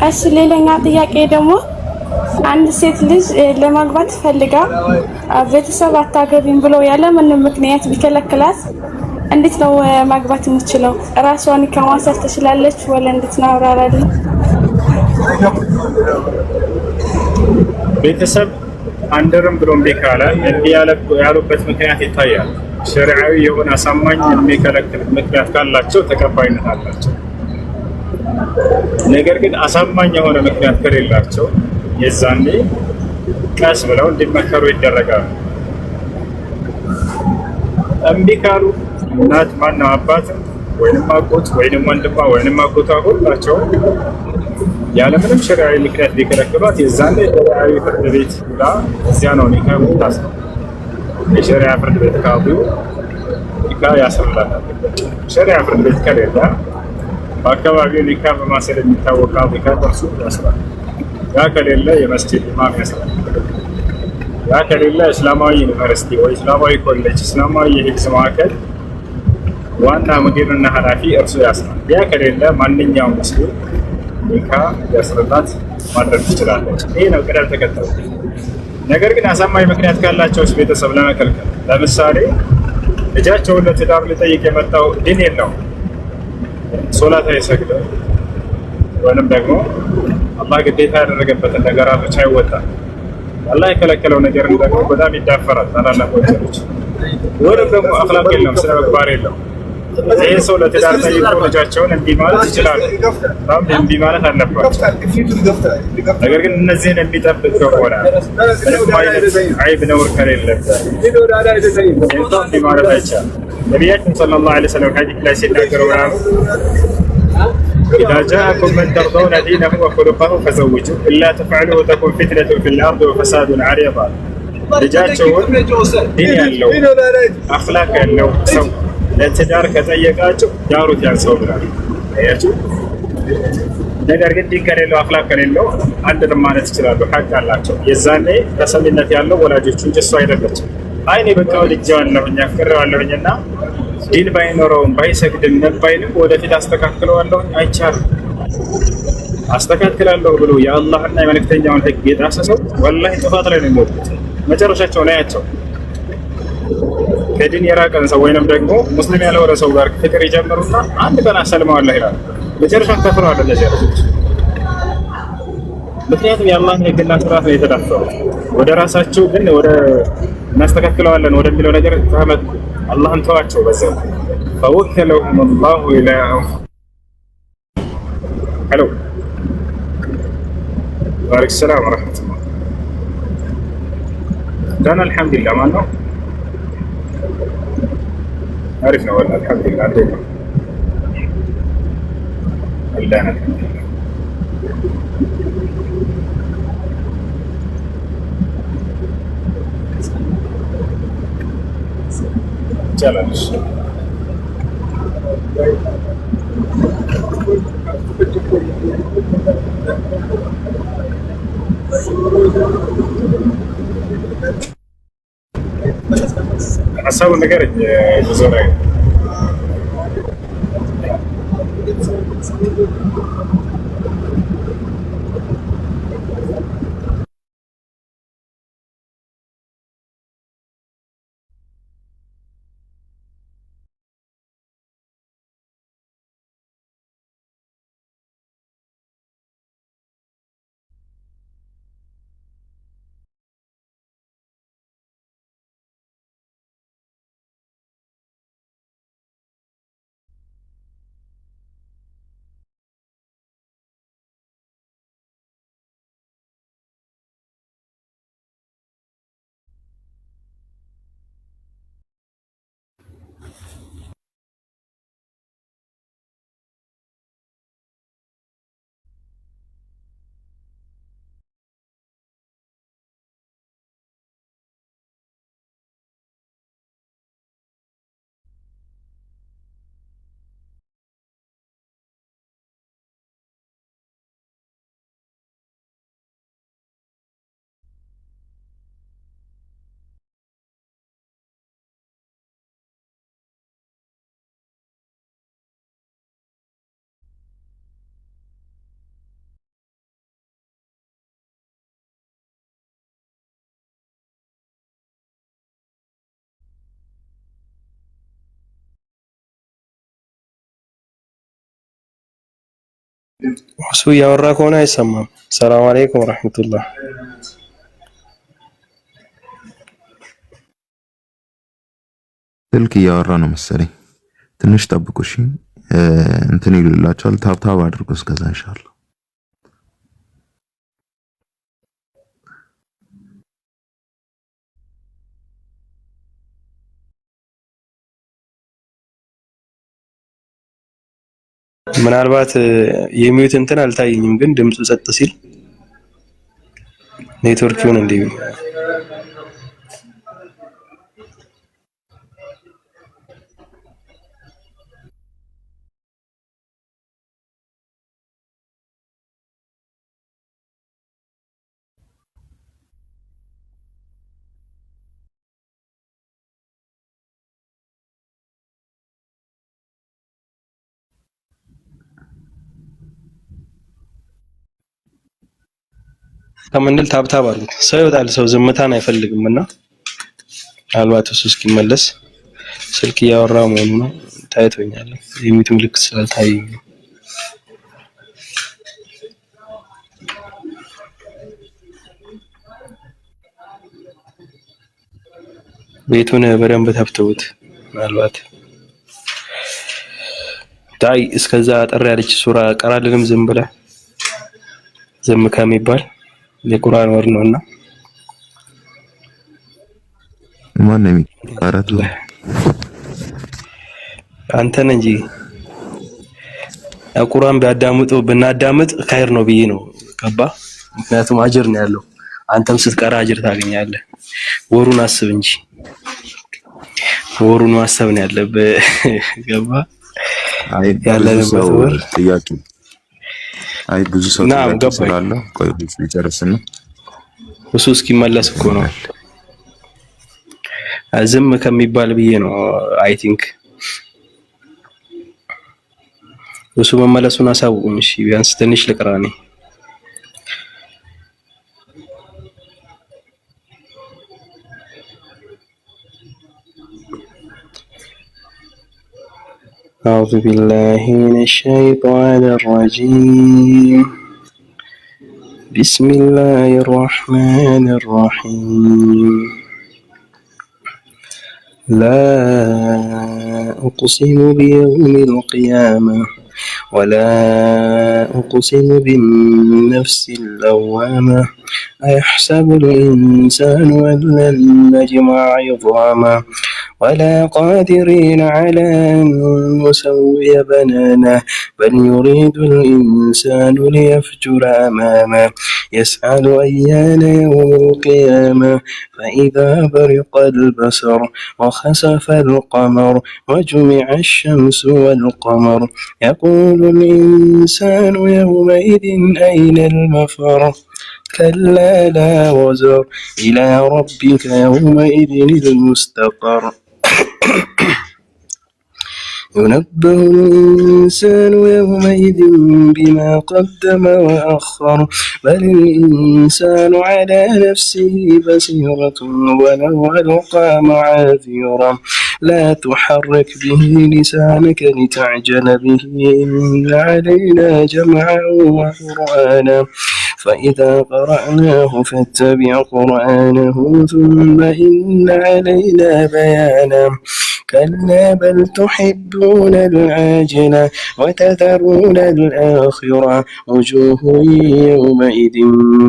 እሺ ሌላኛ ጥያቄ ደግሞ አንድ ሴት ልጅ ለማግባት ፈልጋ ቤተሰብ አታገቢም ብሎ ያለ ምንም ምክንያት ቢከለክላት እንዴት ነው ማግባት የምትችለው? ራሷን ከማሰር ትችላለች ወለ እንዴት ነው አብራራልኝ። ቤተሰብ አንድርም ብሎ እምቢ ካለ እምቢ ያሉበት ምክንያት ይታያል። ሸሪዓዊ የሆነ አሳማኝ የሚከለክል ምክንያት ካላቸው ተቀባይነት አላቸው። ነገር ግን አሳማኝ የሆነ ምክንያት ከሌላቸው የዛኔ ቀስ ብለው እንዲመከሩ ይደረጋሉ። እምቢ ካሉ እናት ማነው አባትም ወይንም አጎት ወይንም ወንድሟ ወይንም አጎቷ ሁላቸው ያለምንም ሸሪዓዊ ምክንያት ቢከለክሏት የዛኔ ሸሪዓዊ ፍርድ ቤት ብላ እዚያ ነው ኒካ የምታስረው። የሸሪዓ ፍርድ ቤት ካሉ ኒካ ያስርላታል። ሸሪዓ ፍርድ ቤት ከሌለ በአካባቢው ኒካ በማሰር የሚታወቅ ኒካ ደርሱ ያስራል። ያ ከሌለ የመስጂድ ኢማም ያስራል። ያ ከሌለ እስላማዊ ዩኒቨርሲቲ ወይ እስላማዊ ኮሌጅ፣ እስላማዊ የሂፍዝ ማዕከል ዋና ሙዲርና ኃላፊ እርሱ ያስራል። ያ ከሌለ ማንኛውም ሙስሊም ኒካ ያስርላት ማድረግ ትችላለች። ይህ ነው ቅደም ተከተሉ። ነገር ግን አሳማኝ ምክንያት ካላቸውስ ቤተሰብ ለመከልከል፣ ለምሳሌ ልጃቸውን ለትዳር ሊጠይቅ የመጣው ዲን የለውም፣ ሶላት አይሰግድም፣ ወይንም ደግሞ አላህ ግዴታ ያደረገበትን ነገራቶች አይወጣም፣ አላህ የከለከለው ነገር ደግሞ በጣም ይዳፈራል፣ ታላላቅ ወንጀሎች፣ ወይንም ደግሞ አኽላቅ የለውም፣ ስነ ምግባር የለውም። ይህ ሰው ለትዳር ጠይቆ ልጃቸውን እምቢ ማለት ይችላል። በጣም እምቢ ማለት አለባቸው። ነገር ግን እነዚህን የሚጠብቅ ከሆነ ምንም አይነት አይብ ነውር ከሌለበት እምቢ ማለት አይቻልም። ነቢያችን ሰለላሁ ዐለይሂ ወሰለም ሐዲስ ላይ ሲናገሩ ምናሉ ኢዛ ጃአኩም መን ተርደውነ ዲነሁ ወኹሉቀሁ ፈዘውጁሁ ኢላ ተፍዐሉሁ ተኩን ፊትነቱን ፊል አርድ ወፈሳዱን ዐሪድ። ልጃቸውን ዲን ያለው አኽላቅ ያለው ሰው ለትዳር ከጠየቃቸው ዳሩት ያን ሰው ብላል። አያችሁ። ነገር ግን ዲን ከሌለው አኽላቅ ከሌለው አንድንም ማለት ይችላሉ፣ ሐቅ አላቸው። የዛኔ ተሰሚነት ያለው ወላጆቹ እንጂ እሱ አይደለችም። አይኔ በቃ ወድጄዋለሁኝ አፍቅሬዋለሁኝና ዲን ባይኖረውም ባይሰግድም ባይልም ወደፊት አስተካክለዋለሁኝ አይቻልም። አስተካክላለሁ ብሎ የአላህና የመልእክተኛውን ሕግ የጣሰ ሰው ወላሂ ጥፋት ላይ ነው የሚወጡት። መጨረሻቸውን አያቸው። ከዲን የራቀን ሰው ወይንም ደግሞ ሙስሊም ያልሆነ ሰው ጋር ፍቅር ይጀምሩና አንድ ቀን አሰልመዋለሁ ይላል። መጨረሻ ከፍረዋል እነዚህ ልጆች። ምክንያቱም የአላህን ሕግና ስርዓት ነው የተዳፈሩት። ወደ ራሳቸው ግን ወደ እናስተካክለዋለን ወደሚለው ነገር ተመጡ። አላህን ተዋቸው በዛው ፈወከለሁም አላሁ ኢላ ሄሎ ወአለይኩም ሰላም ወረሕመቱላህ ዳና አልሐምዱሊላህ ማን ነው? አሪፍ ነው ወላሂ አልሐምዱሊላህ። እንዴት ነው አላህ አልሐምዱሊላህ። ይቻላል። ሀሳቡን ንገረኝ ብዙ ላይ እሱ እያወራ ከሆነ አይሰማም። ሰላም አለይኩም ወራህመቱላህ። ስልክ እያወራ ነው መሰለኝ። ትንሽ ጠብቁ እሺ። እንትን ይሉላችኋል። ታብታብ አድርጎ እስከዛ ኢንሻአላህ። ምናልባት የሚዩት እንትን አልታየኝም፣ ግን ድምፁ ጸጥ ሲል ኔትወርክ ይሁን እንዴ? ከምንል ታብታብ አሉት። ሰው ይወጣል። ሰው ዝምታን አይፈልግምና ምናልባት እሱ እስኪመለስ ስልክ እያወራ መሆኑ ነው። ታይቶኛል። የሚዩት ምልክት ስላልታየኝ ነው። ቤቱን በደንብ ተብተውት ምናልባት ዳይ እስከዛ ጠር ያለች ሱራ ቀራልንም ዝም ብለ ዝም ከሚባል የቁርአን ወር ነውና ማን ነው የሚቀራው? አንተን እንጂ ቁርአን ቢያዳምጡ ብናዳምጥ ካይር ነው ብዬ ነው። ገባ? ምክንያቱም አጅር ነው ያለው። አንተም ስትቀራ አጅር ታገኛለህ። ወሩን አስብ እንጂ ወሩን ማሰብ ነው ያለብህ። ገባ? ያለንበት ወር ጥያቄ አይ ብዙ ሰው ስላለ ቆይ ልጨርስና እሱ እስኪመለስ እኮ ነው ዝም ከሚባል ብዬ ነው። አይ ቲንክ እሱ መመለሱን አሳውቁኝ እሺ። ቢያንስ ትንሽ ልቅራ ነኝ። أعوذ بالله من الشيطان الرجيم. بسم الله الرحمن الرحيم. لا أقسم بيوم القيامة ولا أقسم بالنفس اللوامة أيحسب الإنسان أن لن نجمع عظامه ولا قادرين على أن نسوي بنانه بل يريد الإنسان ليفجر أمامه يسأل أيان يوم القيامة فإذا برق البصر وخسف القمر وجمع الشمس والقمر يقول الإنسان يومئذ أين المفر كلا لا وزر إلى ربك يومئذ المستقر ينبه الإنسان يومئذ بما قدم وأخر بل الإنسان على نفسه بصيرة ولو ألقى معاذيره لا تحرك به لسانك لتعجل به إن علينا جمعه وقرآنه فإذا قرأناه فاتبع قرآنه ثم إن علينا بيانه كلا بل تحبون العاجلة وتذرون الآخرة وجوه يومئذ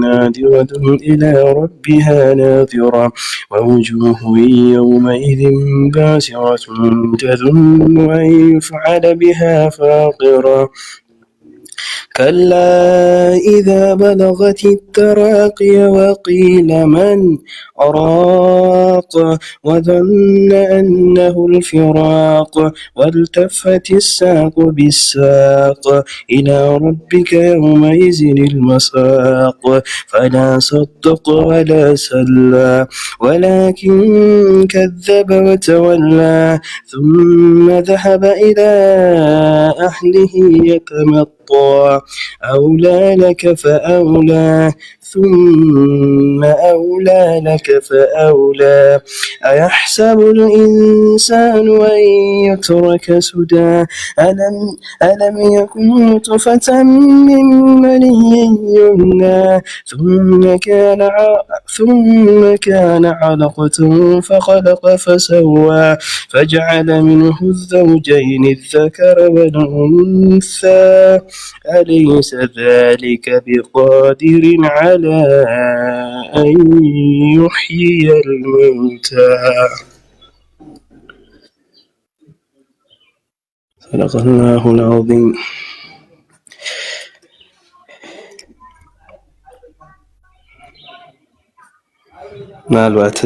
نادرة إلى ربها ناظرة ووجوه يومئذ باسرة تظن أن يفعل بها فاقرة كلا إذا بلغت التراقي وقيل من راق وظن أنه الفراق والتفت الساق بالساق إلى ربك يومئذ المساق فلا صدق ولا سلى ولكن كذب وتولى ثم ذهب إلى أهله يتمطى أولى لك فأولى ثم أولى لك فأولى أيحسب الإنسان أن يترك سدى ألم يكن نطفة من مني يمنى ثم كان علقة فخلق فسوى فجعل منه الزوجين الذكر والأنثى أليس ذلك بقادر على أن يحيي الموتى صدق الله العظيم. ምናልባት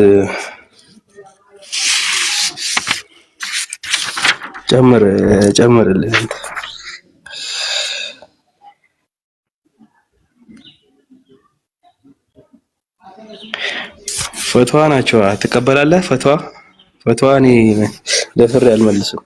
ጨምርልህ ፈትዋ ናቸው ትቀበላለህ? ፈትዋ እኔ ደፍሬ አልመልስም።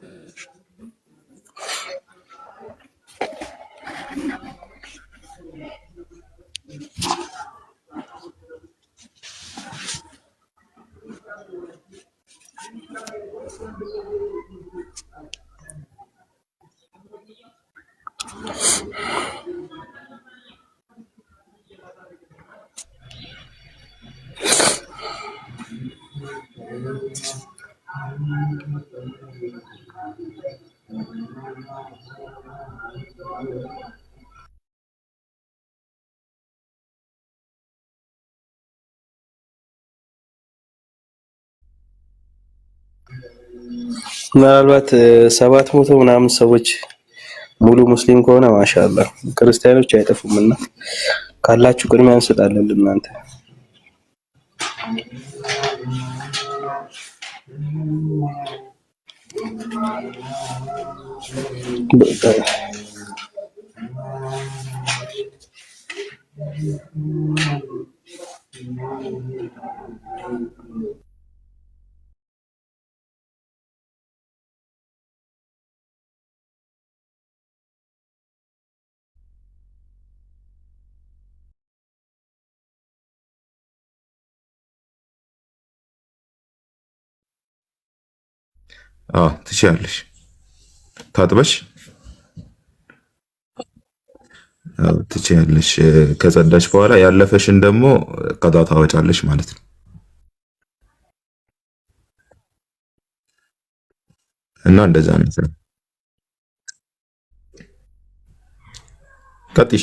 ምናልባት 700 ምናምን ሰዎች ሙሉ ሙስሊም ከሆነ ማሻአላህ ክርስቲያኖች አይጠፉምና ካላችሁ ቅድሚያ እንሰጣለን ለእናንተ። ትችያለሽ። ታጥበሽ ትችያለሽ። ከጸዳሽ በኋላ ያለፈሽን ደግሞ ቀዷ ታወጫለሽ ማለት ነው እና እንደዛ ነው። ቀጥይ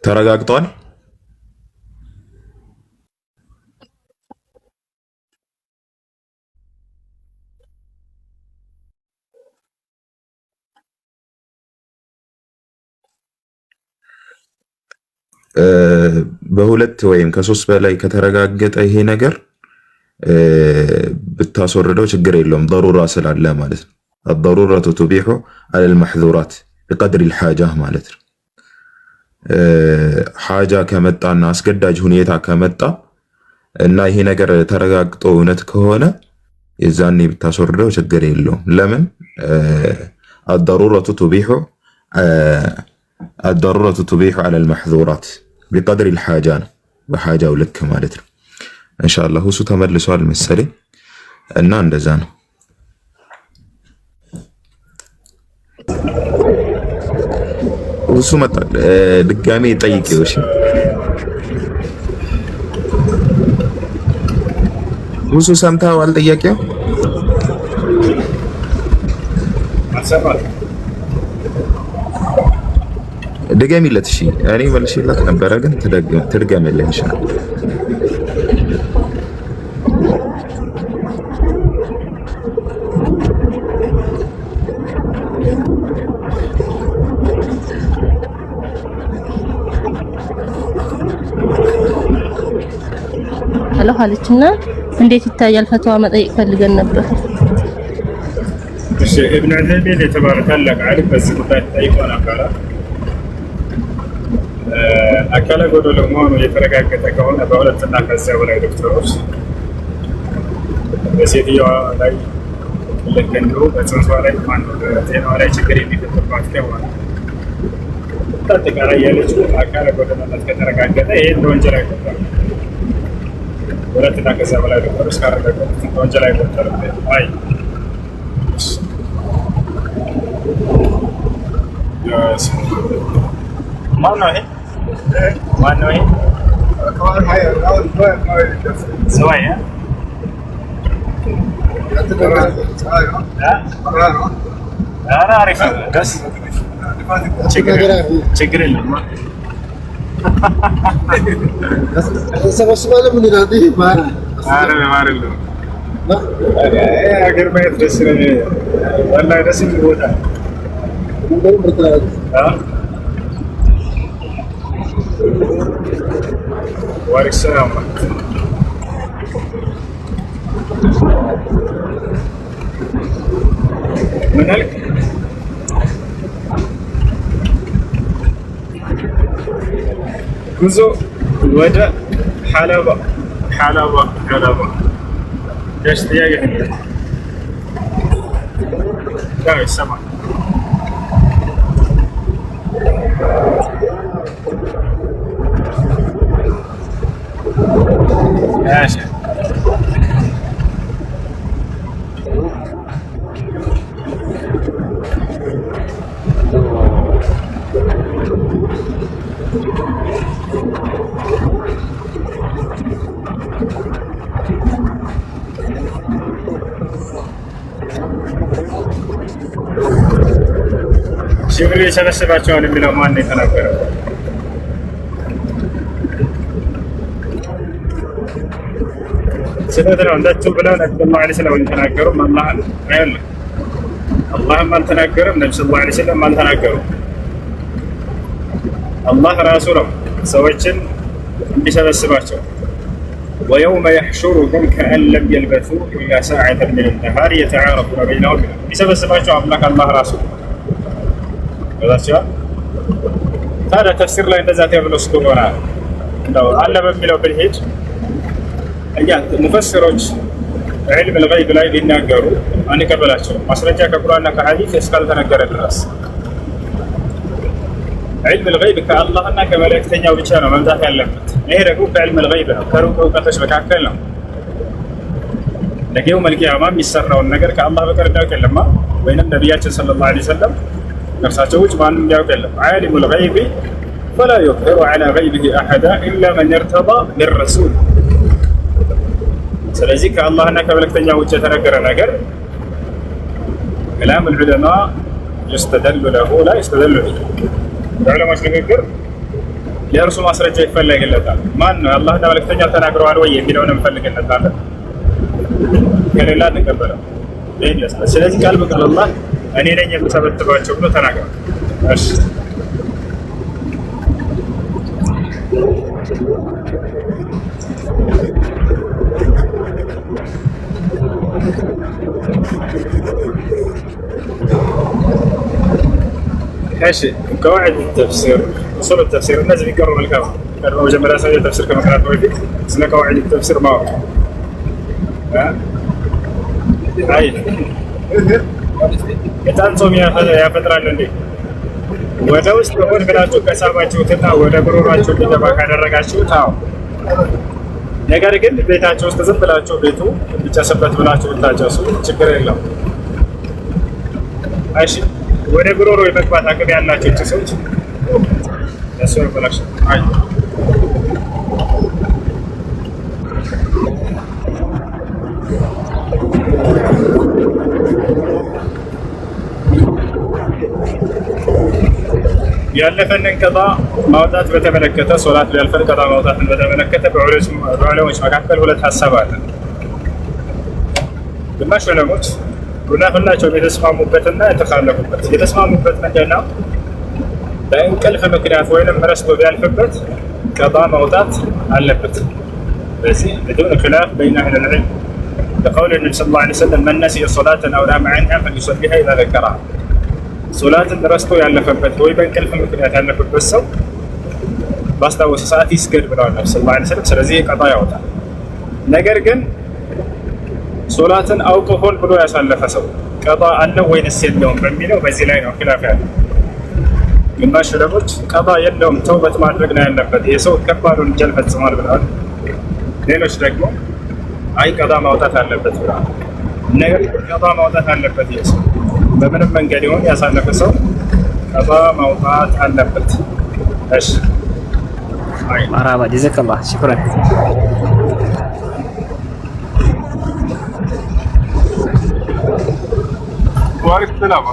ተረጋግጧል። በሁለት ወይም ከሶስት በላይ ከተረጋገጠ ይሄ ነገር ብታስወርደው ችግር የለውም ضرورة ስላለ ማለት ነው። الضرورة تبيح على المحظورات بقدر الحاجة ማለት ነው። ሓጃ ከመጣና አስገዳጅ ሁኔታ ከመጣ እና ይሄ ነገር ተረጋግጦ እውነት ከሆነ የዛኔ ብታስወርደው ችግር የለውም። ለምን الضرورة تبيح على المحظورات بقدر الحاجة ነው በሓጃው ልክ ማለት ነው። ኢንሻአላህ እሱ ተመልሷል መሰለኝ እና እንደዛ ነው። እሱ መጣ ድጋሜ ጠይቄው እሺ እሱ ሰምተዋል ጥያቄው አሰማል ድገሚለት እሺ እኔ መልሼላት ነበረ ግን ትድገምልኝ ኢንሻአላህ አለችና እንዴት ይታያል ፈትዋ መጠየቅ ፈልገን ነበር። እሺ ኢብኑ ዑሰይሚን የተባረከ ታላቅ ዓሊም በዚህ ጉዳይ ጠይቆ ነበር። አካለ ጎደሎ መሆኑ የተረጋገጠ ከሆነ በሁለትና ከዚያ በላይ ዶክተሮች በሴትዮዋ ላይ ልክ እንዲሁ በፅንሷ ላይ በጤናዋ ላይ ችግር የሚፈጥርባት ከሆነ አጠቃላይ ያለችው አካለ ጎደሎነት ከተረጋገጠ ይህን በወንጀል አይቆጠርም። ሁለትና ከዚያ በላይ ዶክተሮች ካረጋገጡት በወንጀል አይቆጠርም። አይ ማነው ይሄ? ማነው ይሄ? ሰዋይ ኧረ አሪፍ ነው። ደስ ችግር የለም። ሀገር ማየት ደስ ነው። ወላሂ ደስ የሚል ቦታ ዋሪክ ሰላም ምን አልክ? ጉዞ ወደ ሐለባ ደስ ጥያቄ ያው ይሰማል። ماشي ጅብሪል የሰበሰባቸውን የሚለው ማን የተናገረው? ስህተት ነው እንዳትሉ ብለው ነብዩ ሰለላሁ ዐለይሂ ወሰለም አልተናገሩም። አላህም አልተናገረም፣ ነብዩ ሰለላሁ ዐለይሂ ወሰለም አልተናገሩም። አላህ ራሱ ነው ሰዎችን እንዲሰበስባቸው ወየውመ የሕሹሩሁም ከአን ለም የልበሱ ኢላ ሰዓተን ሚነ ነሃር የተዓረፉነ በይነሁም የሚሰበስባቸው አምላክ አላህ ራሱ ዛቸዋል። ታዲያ ተፍሲር ላይ እንደዛ ተብሎ እስከሆነ እንደው አለ በሚለው ብንሄድ እያ ሙፈሲሮች ዒልም ልገይብ ላይ ሊናገሩ አንቀበላቸው። ማስረጃ ከቁርአንና ከሐዲስ እስካልተነገረ ድረስ ዒልም ልገይብ ከአላህና ከመልእክተኛው ብቻ ነው መምጣት ያለበት። ይሄ ደግሞ ከዕልም ልገይብ ነው፣ ከሩቅ እውቀቶች መካከል ነው። ነገ የውመል ቂያማ የሚሰራውን ነገር ከአላህ በቀር እንዳውቅ የለማ ወይንም ነቢያችን ሰለላሁ ዐለይሂ ወሰለም ከእርሳቸው ውጭ ማንም እንዲያውቅ የለም። ዓሊሙ ልገይቢ ፈላ ዩዝሂሩ ዐላ ገይቢሂ አሐዳ ኢላ መን ኢርተዳ ሚን ረሱል። ስለዚህ ከአላህና ከመልእክተኛው ውጭ የተነገረ ነገር ከላም ልዑለማ ዩስተደሉ ለሁ ላ ዩስተደሉ ቢሂ፣ የዑለማዎች ንግግር ለእርሱ ማስረጃ ይፈለግለታል። ማን ነው የአላህና መልእክተኛው ተናግረዋል ወይ የሚለውን እንፈልግለታለን። ከሌላ እንቀበለው። ስለዚህ ቃል በቃል አላህ እኔ ነኝ የምሰበስባቸው ብሎ ተናግሯል። እሺ እሺ ቀዋዒድ ተፍሲር ኡሱል ተፍሲር እነዚህ ቢቀሩ መልካም። ቀድሞ መጀመሪያ ሰው ተፍሲር ከመቅራቱ በፊት ስለ ቀዋዒድ ተፍሲር ማወቅ አይ የጣን ጾም ያፈጥራል እንዴ? ወደ ውስጥ ሆን ብላችሁ ከሳባችሁትና ወደ ጉሮሯችሁ እንዲገባ ካደረጋችሁት አዎ። ነገር ግን ቤታችሁ ውስጥ ዝም ብላችሁ ቤቱ እንዲጨስበት ብላችሁ ብታጨሱ ችግር የለም። እሺ ወደ ጉሮሮ የመግባት አቅም ያላቸው ጭሶች እሱ ይበላሽ። አይ ያለፈንን ቀጣ ማውጣት በተመለከተ ሶላት ያልፈን ቀጣ ማውጣትን በተመለከተ በዑለሞች መካከል ሁለት ሀሳብ አለ። ግማሽ ዑለሞች ሁላቸውም የተስማሙበትና የተካለፉበት። የተስማሙበት ምንድን ነው? በእንቅልፍ ምክንያት ወይንም ረስቶ ቢያልፍበት ቀጣ ማውጣት አለበት። በዚህ بدون خلاف بين أهل العلم لقول النبي صلى الله عليه وسلم من نسي صلاة أو نام عنها فليصليها إذا ذكرها። ሶላትን ረስቶ ያለፈበት ወይ በእንቅልፍ ምክንያት ያለፈበት ሰው ባስታወሰ ሰዓት ይስገድ ብለዋል ነብዩ ሰለላሁ ዐለይሂ ወሰለም። ስለዚህ ቀጣ ያወጣል። ነገር ግን ሶላትን አውቆ ሆን ብሎ ያሳለፈ ሰው ቀጣ አለው ወይንስ የለውም በሚለው በዚህ ላይ ነው ኺላፍ ያለው። ግማሽ ዑለሞች ቀጣ የለውም ተውበት ማድረግ ነው ያለበት፣ ይሄ ሰው ከባድ ወንጀል ፈጽሟል ብለዋል። ሌሎች ደግሞ አይ ቀጣ ማውጣት አለበት ብለዋል። ነገር ግን ቀጣ ማውጣት አለበት ይሄ ሰው በምንም መንገድ ይሁን ያሳለፈ ሰው ቀጣ ማውጣት አለበት። እሺ አይ መርሐባ ጀዛከላህ ሽክራን። ወአለይኩም ሰላም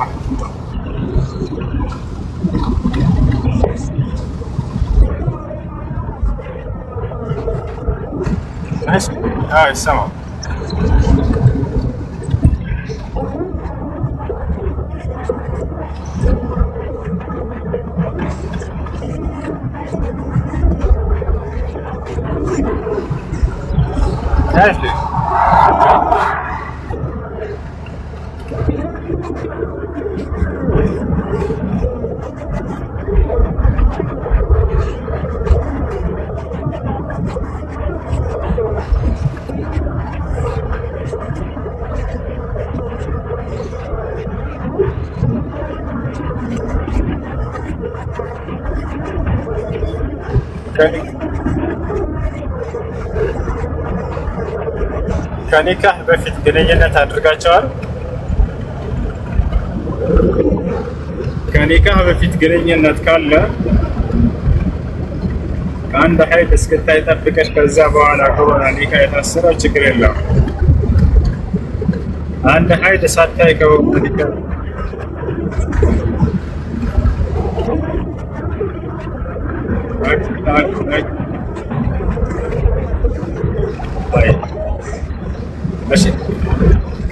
ماشي السمع ماشي ከኒካህ በፊት ግንኙነት አድርጋቸዋል? ከኒካህ በፊት ግንኙነት ካለ አንድ ሀይድ እስክታይ ጠብቀሽ ከዛ በኋላ ከሆነ ኒካህ የታሰረው ችግር የለውም። አንድ ሀይድ ሳታይ ከሆነ ኒካህ እሺ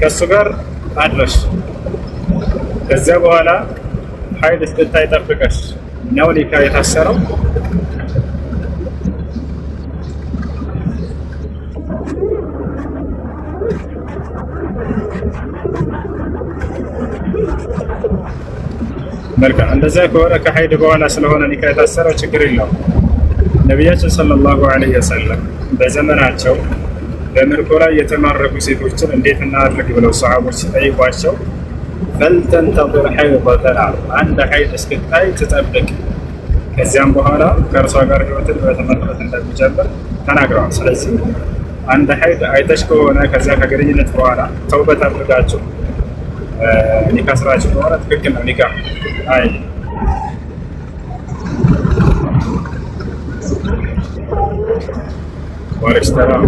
ከሱ ጋር አድረሽ ከዚያ በኋላ ሀይድ እስክታይ ጠብቀሽ ነው ኒካህ የታሰረው። መልካም እንደዛ ከሆነ ከሀይድ በኋላ ስለሆነ ኒካህ የታሰረው ችግር የለውም። ነቢያችን ሰለላሁ ዐለይሂ ወሰለም በዘመናቸው በምርኮ ላይ የተማረኩ ሴቶችን እንዴት እናድርግ ብለው ሰሃቦች ሲጠይቋቸው ፈልተንተظር ሐይደተን አንድ ሀይድ እስክታይ ትጠብቅ፣ ከዚያም በኋላ ከእርሷ ጋር ህይወትን በተመለከተ እንደሚጀምር ተናግረዋል። ስለዚህ አንድ ሀይድ አይተሽ ከሆነ ከዚያ ከግንኙነት በኋላ ተውበት አድርጋችሁ ኒካህ ስራችሁ ከሆነ ትክክል ነው። ኒካህ አይ ወአለይኩም ሰላም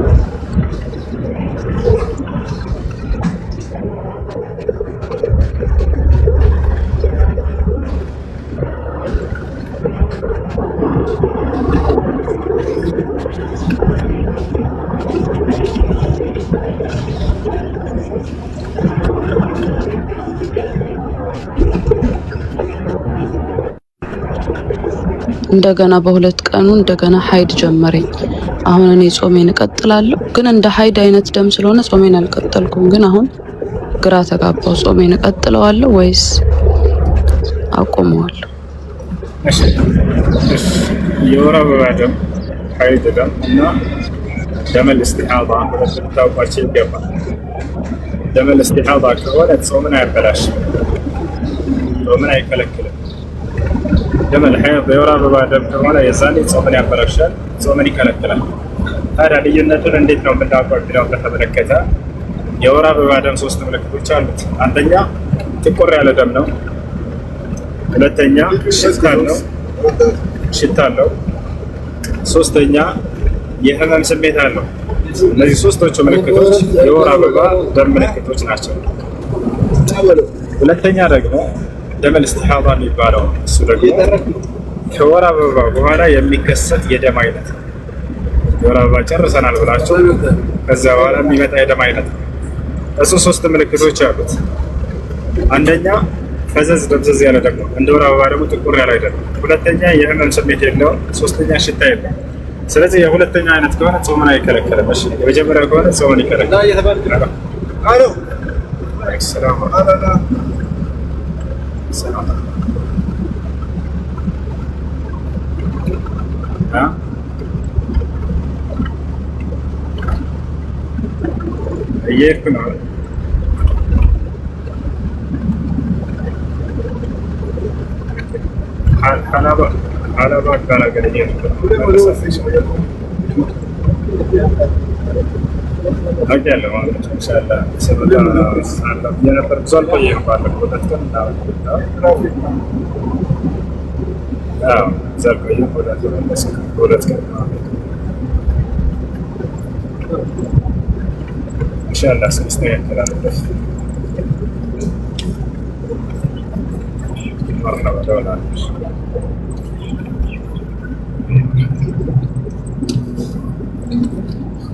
እንደገና በሁለት ቀኑ እንደገና ሀይድ ጀመረኝ። አሁን እኔ ጾሜን እቀጥላለሁ፣ ግን እንደ ሀይድ አይነት ደም ስለሆነ ጾሜን አልቀጠልኩም። ግን አሁን ግራ ተጋባው። ጾሜን እቀጥለዋለሁ ወይስ አቆመዋለሁ? እሺ የወር አበባ ደም፣ ሀይድ ደም እና ደመል ኢስቲሃዳ ሁለት ልታውቋቸው ይገባል። ደመል ኢስቲሃዳ ከሆነ ጾምን አያበላሽም፣ ጾምን አይከለክልም። ደመል ሀይድ የወር አበባ ደም ከሆነ የዛኔ ጾምን ያበላሻል፣ ጾምን ይከለክላል። ታዲያ ልዩነቱን እንዴት ነው የምናውቀው የሚለውን በተመለከተ የወር አበባ ደም ሶስት ምልክቶች አሉት። አንደኛ ጥቁር ያለ ደም ነው። ሁለተኛ ሽታ አለው። ሶስተኛ የህመም ስሜት አለው። እነዚህ ሶስቶቹ ምልክቶች የወር አበባ ደም ምልክቶች ናቸው። ሁለተኛ ደግሞ ደመል ኢስቲሃዳ የሚባለው እሱ ደግሞ ከወር አበባ በኋላ የሚከሰት የደም አይነት ነው። የወር አበባ ጨርሰናል ብላችሁ ከዛ በኋላ የሚመጣ የደም አይነት ነው። እሱ ሶስት ምልክቶች አሉት። አንደኛ ፈዘዝ ደብዘዝ ያለ ደግሞ እንደ ወር አበባ ደግሞ ጥቁር ያለ አይደለም። ሁለተኛ የህመም ስሜት የለውም። ሶስተኛ ሽታ የለውም። ስለዚህ የሁለተኛ አይነት ከሆነ ጾምን አይከለከልም። እሺ የመጀመሪያው ከሆነ ጾምን ይከለከላል። አሎ ሰላም እየሄድኩ ነው። ሀላባ አካባቢ እየሄድኩ ነው። ታውቂያለህ ማለት ነው። ኢንሻአላህ ሰበታ አላህ የነበር ብዙ አልቆየም። ባለፈው ሁለት ቀን ዘልቆየም ሁለት ቀን ኢንሻአላህ ስንስተካከላለን። مرحبا دولا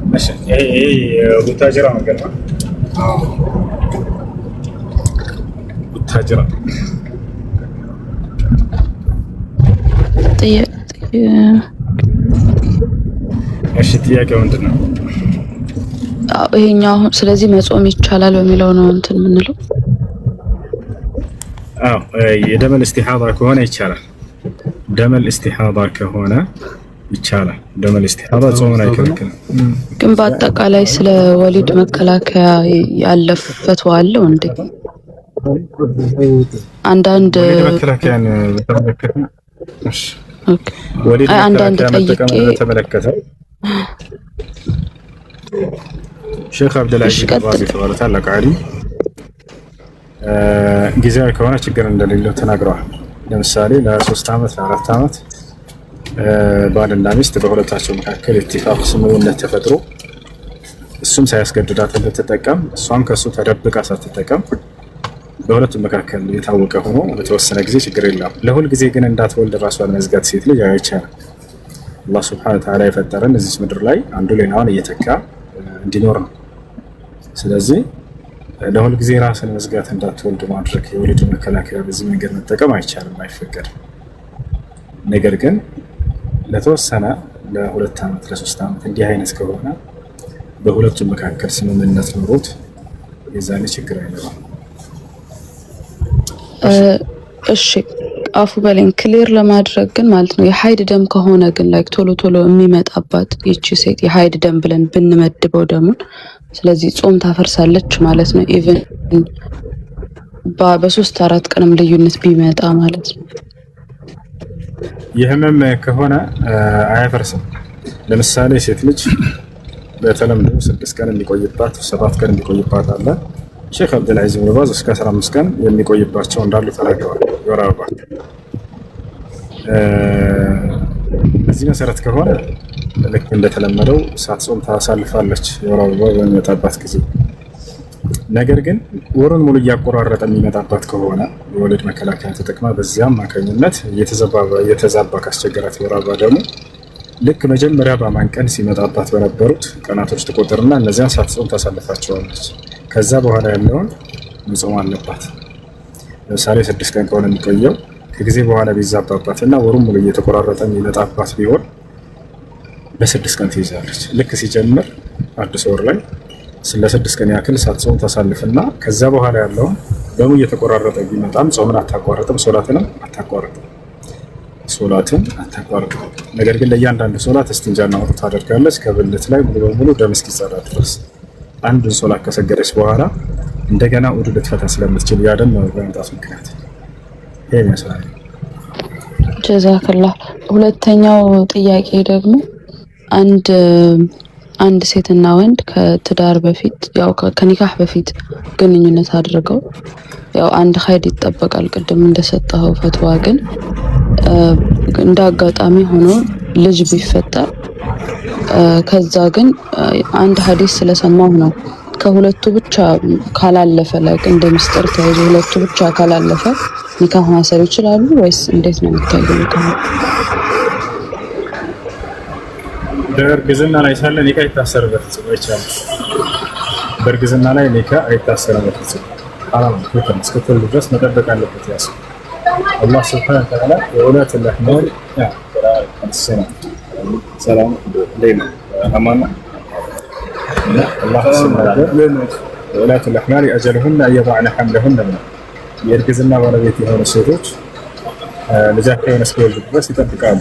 ماشي بوتاجرة مقلنا بوتاجرة እሺ ጥያቄው ምንድነው? ይሄኛው ስለዚህ መጾም ይቻላል በሚለው ነው እንትን የምንለው። የደመል ኢስቲሃዳ ከሆነ ይቻላል። ደመል ኢስቲሃዳ ከሆነ ይቻላል። ደመል ኢስቲሃዳ ጾምን አይከለክልም። ግን በአጠቃላይ ስለ ወሊድ መከላከያ ያለፈ ፈትዋ አለው እንዴ? አንዳንድ መከላከያን በተመለከተ እሺ ኦኬ አንዳንድ ተመለከተ ሼክ አብዱልአዚዝ ባዚ ተባለ ታላቅ ዓሊም ጊዜያዊ ከሆነ ችግር እንደሌለው ተናግረዋል። ለምሳሌ ለ3 ዓመት ለ4 ዓመት ባልና ሚስት በሁለታቸው መካከል ኢትፋቅ ስምምነት ተፈጥሮ እሱም ሳያስገድዳት እንድትጠቀም እሷም ከሱ ተደብቃ ሳትጠቀም በሁለቱም መካከል የታወቀ ሆኖ በተወሰነ ጊዜ ችግር የለም። ለሁል ጊዜ ግን እንዳትወልድ ራሷን መዝጋት ሴት ልጅ አይቻልም። አላህ ሱብሓነሁ ወተዓላ የፈጠረን እዚህ ምድር ላይ አንዱ ሌላውን እየተካ እንዲኖር ነው። ስለዚህ ለሁል ጊዜ ራስን መዝጋት እንዳትወልድ ማድረግ የወሊድ መከላከያ በዚህ መንገድ መጠቀም አይቻልም፣ አይፈቀድም። ነገር ግን ለተወሰነ ለ2 ዓመት ለ3 ዓመት እንዲህ አይነት ከሆነ በሁለቱም መካከል ስምምነት ኖሮት የዛኔ ችግር አይኖርም። እሺ አፉ በለኝ ክሊር ለማድረግ ግን ማለት ነው የሀይድ ደም ከሆነ ግን ላይክ ቶሎ ቶሎ የሚመጣባት ይቺ ሴት የሀይድ ደም ብለን ብንመድበው ደሙን ስለዚህ ጾም ታፈርሳለች ማለት ነው። ኢቭን በ3-4 ቀንም ልዩነት ቢመጣ ማለት ነው። የህመም ከሆነ አያፈርስም። ለምሳሌ ሴት ልጅ በተለምዶ 6 ቀን የሚቆይባት 7 ቀን የሚቆይባት አለ። ሼክ አብዱልአዚዝ ኢብኑ ባዝ እስከ 15 ቀን የሚቆይባቸው እንዳሉ ተናግረዋል። የወር አበባ በዚህ መሰረት ከሆነ ልክ እንደተለመደው ሳትጾም ታሳልፋለች የወር አበባ በሚመጣባት ጊዜ። ነገር ግን ወሩን ሙሉ እያቆራረጠ የሚመጣባት ከሆነ የወሊድ መከላከያ ተጠቅማ በዚያም አማካኝነት እየተዛባ ካስቸገራት የወር አበባ ደግሞ ልክ መጀመሪያ በማን ቀን ሲመጣባት በነበሩት ቀናቶች ትቆጥርና እነዚያን ሳትጾም ታሳልፋቸዋለች። ከዛ በኋላ ያለውን መጾም አለባት። ለምሳሌ 6 ቀን ከሆነ የሚቆየው ከጊዜ በኋላ ቢዛባባትና ወሩን ሙሉ እየተቆራረጠ የሚመጣባት ቢሆን ለ6 ቀን ትይዛለች። ልክ ሲጀምር አዲስ ወር ላይ ለ6 ቀን ያክል ሳትጾም ታሳልፍና ከዛ በኋላ ያለውን ደሙ እየተቆራረጠ ቢመጣም ጾምን አታቋርጥም፣ ሶላትን አታቋርጥም። ነገር ግን ለእያንዳንዱ ሶላት እስቲንጃና ውዱእ ታደርጋለች። ከብልት ላይ ሙሉ በሙሉ ደም እስኪጸዳ ድረስ አንዱን ሶላት ከሰገደች በኋላ እንደገና ውዱእ ልትፈታ ስለምትችል ያ ደም በመምጣት ምክንያት ይሄ ይመስላል። ጀዛከላህ። ሁለተኛው ጥያቄ ደግሞ አንድ ሴትና ወንድ ከትዳር በፊት ያው ከኒካህ በፊት ግንኙነት አድርገው ያው አንድ ሀይድ ይጠበቃል ቅድም እንደሰጠኸው ፈትዋ። ግን እንደ አጋጣሚ ሆኖ ልጅ ቢፈጠር ከዛ ግን አንድ ሐዲስ ስለሰማሁ ነው ከሁለቱ ብቻ ካላለፈ ላይክ እንደ ምስጢር ተይዞ ሁለቱ ብቻ ካላለፈ ኒካህ ማሰር ይችላሉ ወይስ እንዴት ነው የሚታየው? በእርግዝና ላይ ሳለ ኒካህ ይታሰርበት ይችላል። በእርግዝና ላይ ኒካህ አይታሰርበት ይችላል። ሐራም ነው። እስከተወለደ ድረስ መጠበቅ አለበት። ያስ አላህ ሱብሓነሁ ወተዓላ ወላተ ለህማል ሰላም ለይና አማና አላህ ወላተ ለህማል አጀለሁን አየضعن حملهن የእርግዝና ባለቤት የሆኑ ሴቶች ልጃቸውን እስኪወልዱ ድረስ ይጠብቃሉ።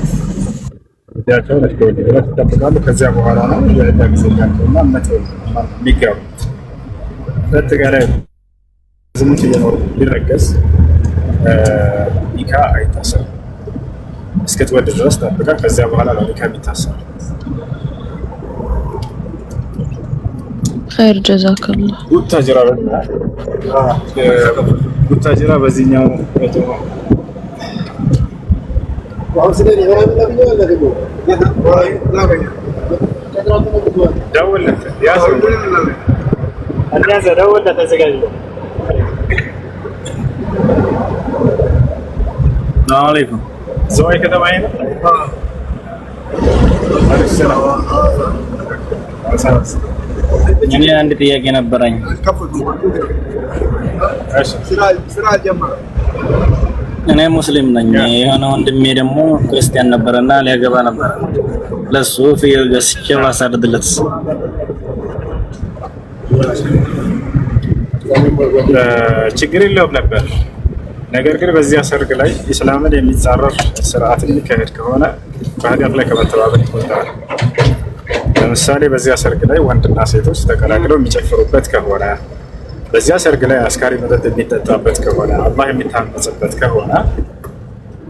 ጊዜያቸውን እስከወልድ ድረስ ይጠብቃሉ። ከዚያ በኋላ ነው የዕዳ ጊዜያቸውና የሚጋቡት። በአጠቃላይ ዝሙት እየኖሩ ሊረገዝ ኒካ አይታሰርም። እስክትወልድ ድረስ ጠብቃ ከዚያ በኋላ ነው ኒካ የሚታሰር። ኸይር ጀዛከላህ። ቡታጅራ በዚህኛው ደውልለት ተዘጋጅ። ሰላም አለይኩም። ዝዋይ ከተማ ነው። እኔ አንድ ጥያቄ ነበረኝ። እኔ ሙስሊም ነኝ። የሆነ ወንድሜ ደግሞ ክርስቲያን ነበርና ሊያገባ ነበር። ለሱ ፍየል ገዝቼ ባሳድድለት ችግር የለውም ነበር። ነገር ግን በዚያ ሰርግ ላይ ኢስላምን የሚጻረር ስርዓት የሚካሄድ ከሆነ በኃጢአት ላይ ከመተባበር ይቆጠራል። ለምሳሌ በዚያ ሰርግ ላይ ወንድና ሴቶች ተቀላቅለው የሚጨፍሩበት ከሆነ፣ በዚያ ሰርግ ላይ አስካሪ መጠጥ የሚጠጣበት ከሆነ፣ አላህ የሚታመጽበት ከሆነ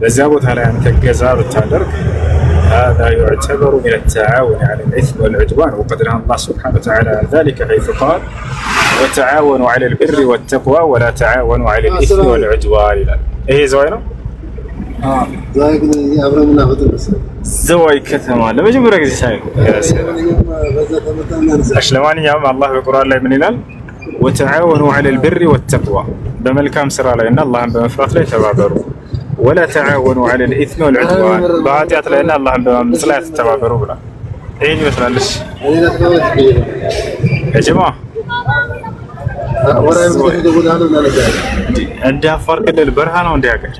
በዚያ ቦታ ላይ አንተ ገዛ ብታደርግ هذا يعتبر من التعاون على الإثم والعدوان وقد نهى الله سبحانه وتعالى عن ذلك حيث قال وتعاونوا على البر والتقوى ولا تعاونوا على الإثم والعدوان ይላል። ይሄ ዘዋይ ነው። ዘዋይ ከተማ ለመጀመሪያ ጊዜ ሳይሆን ለማንኛውም አላህ በቁርአን ላይ ምን ይላል? وتعاونوا على البر والتقوى በመልካም ስራ ላይ እና አላህን በመፍራት ላይ ተባበሩ። ولا تعاونوا على الاثم والعدوان በኃጢአት ላይ እና አላህን በማመጽ ላይ ተባበሩ ብሏል። ይሄን ይመስላልሽ የጀማ እንደ አፋር ክልል በረሃ ነው እንደ ሀገር።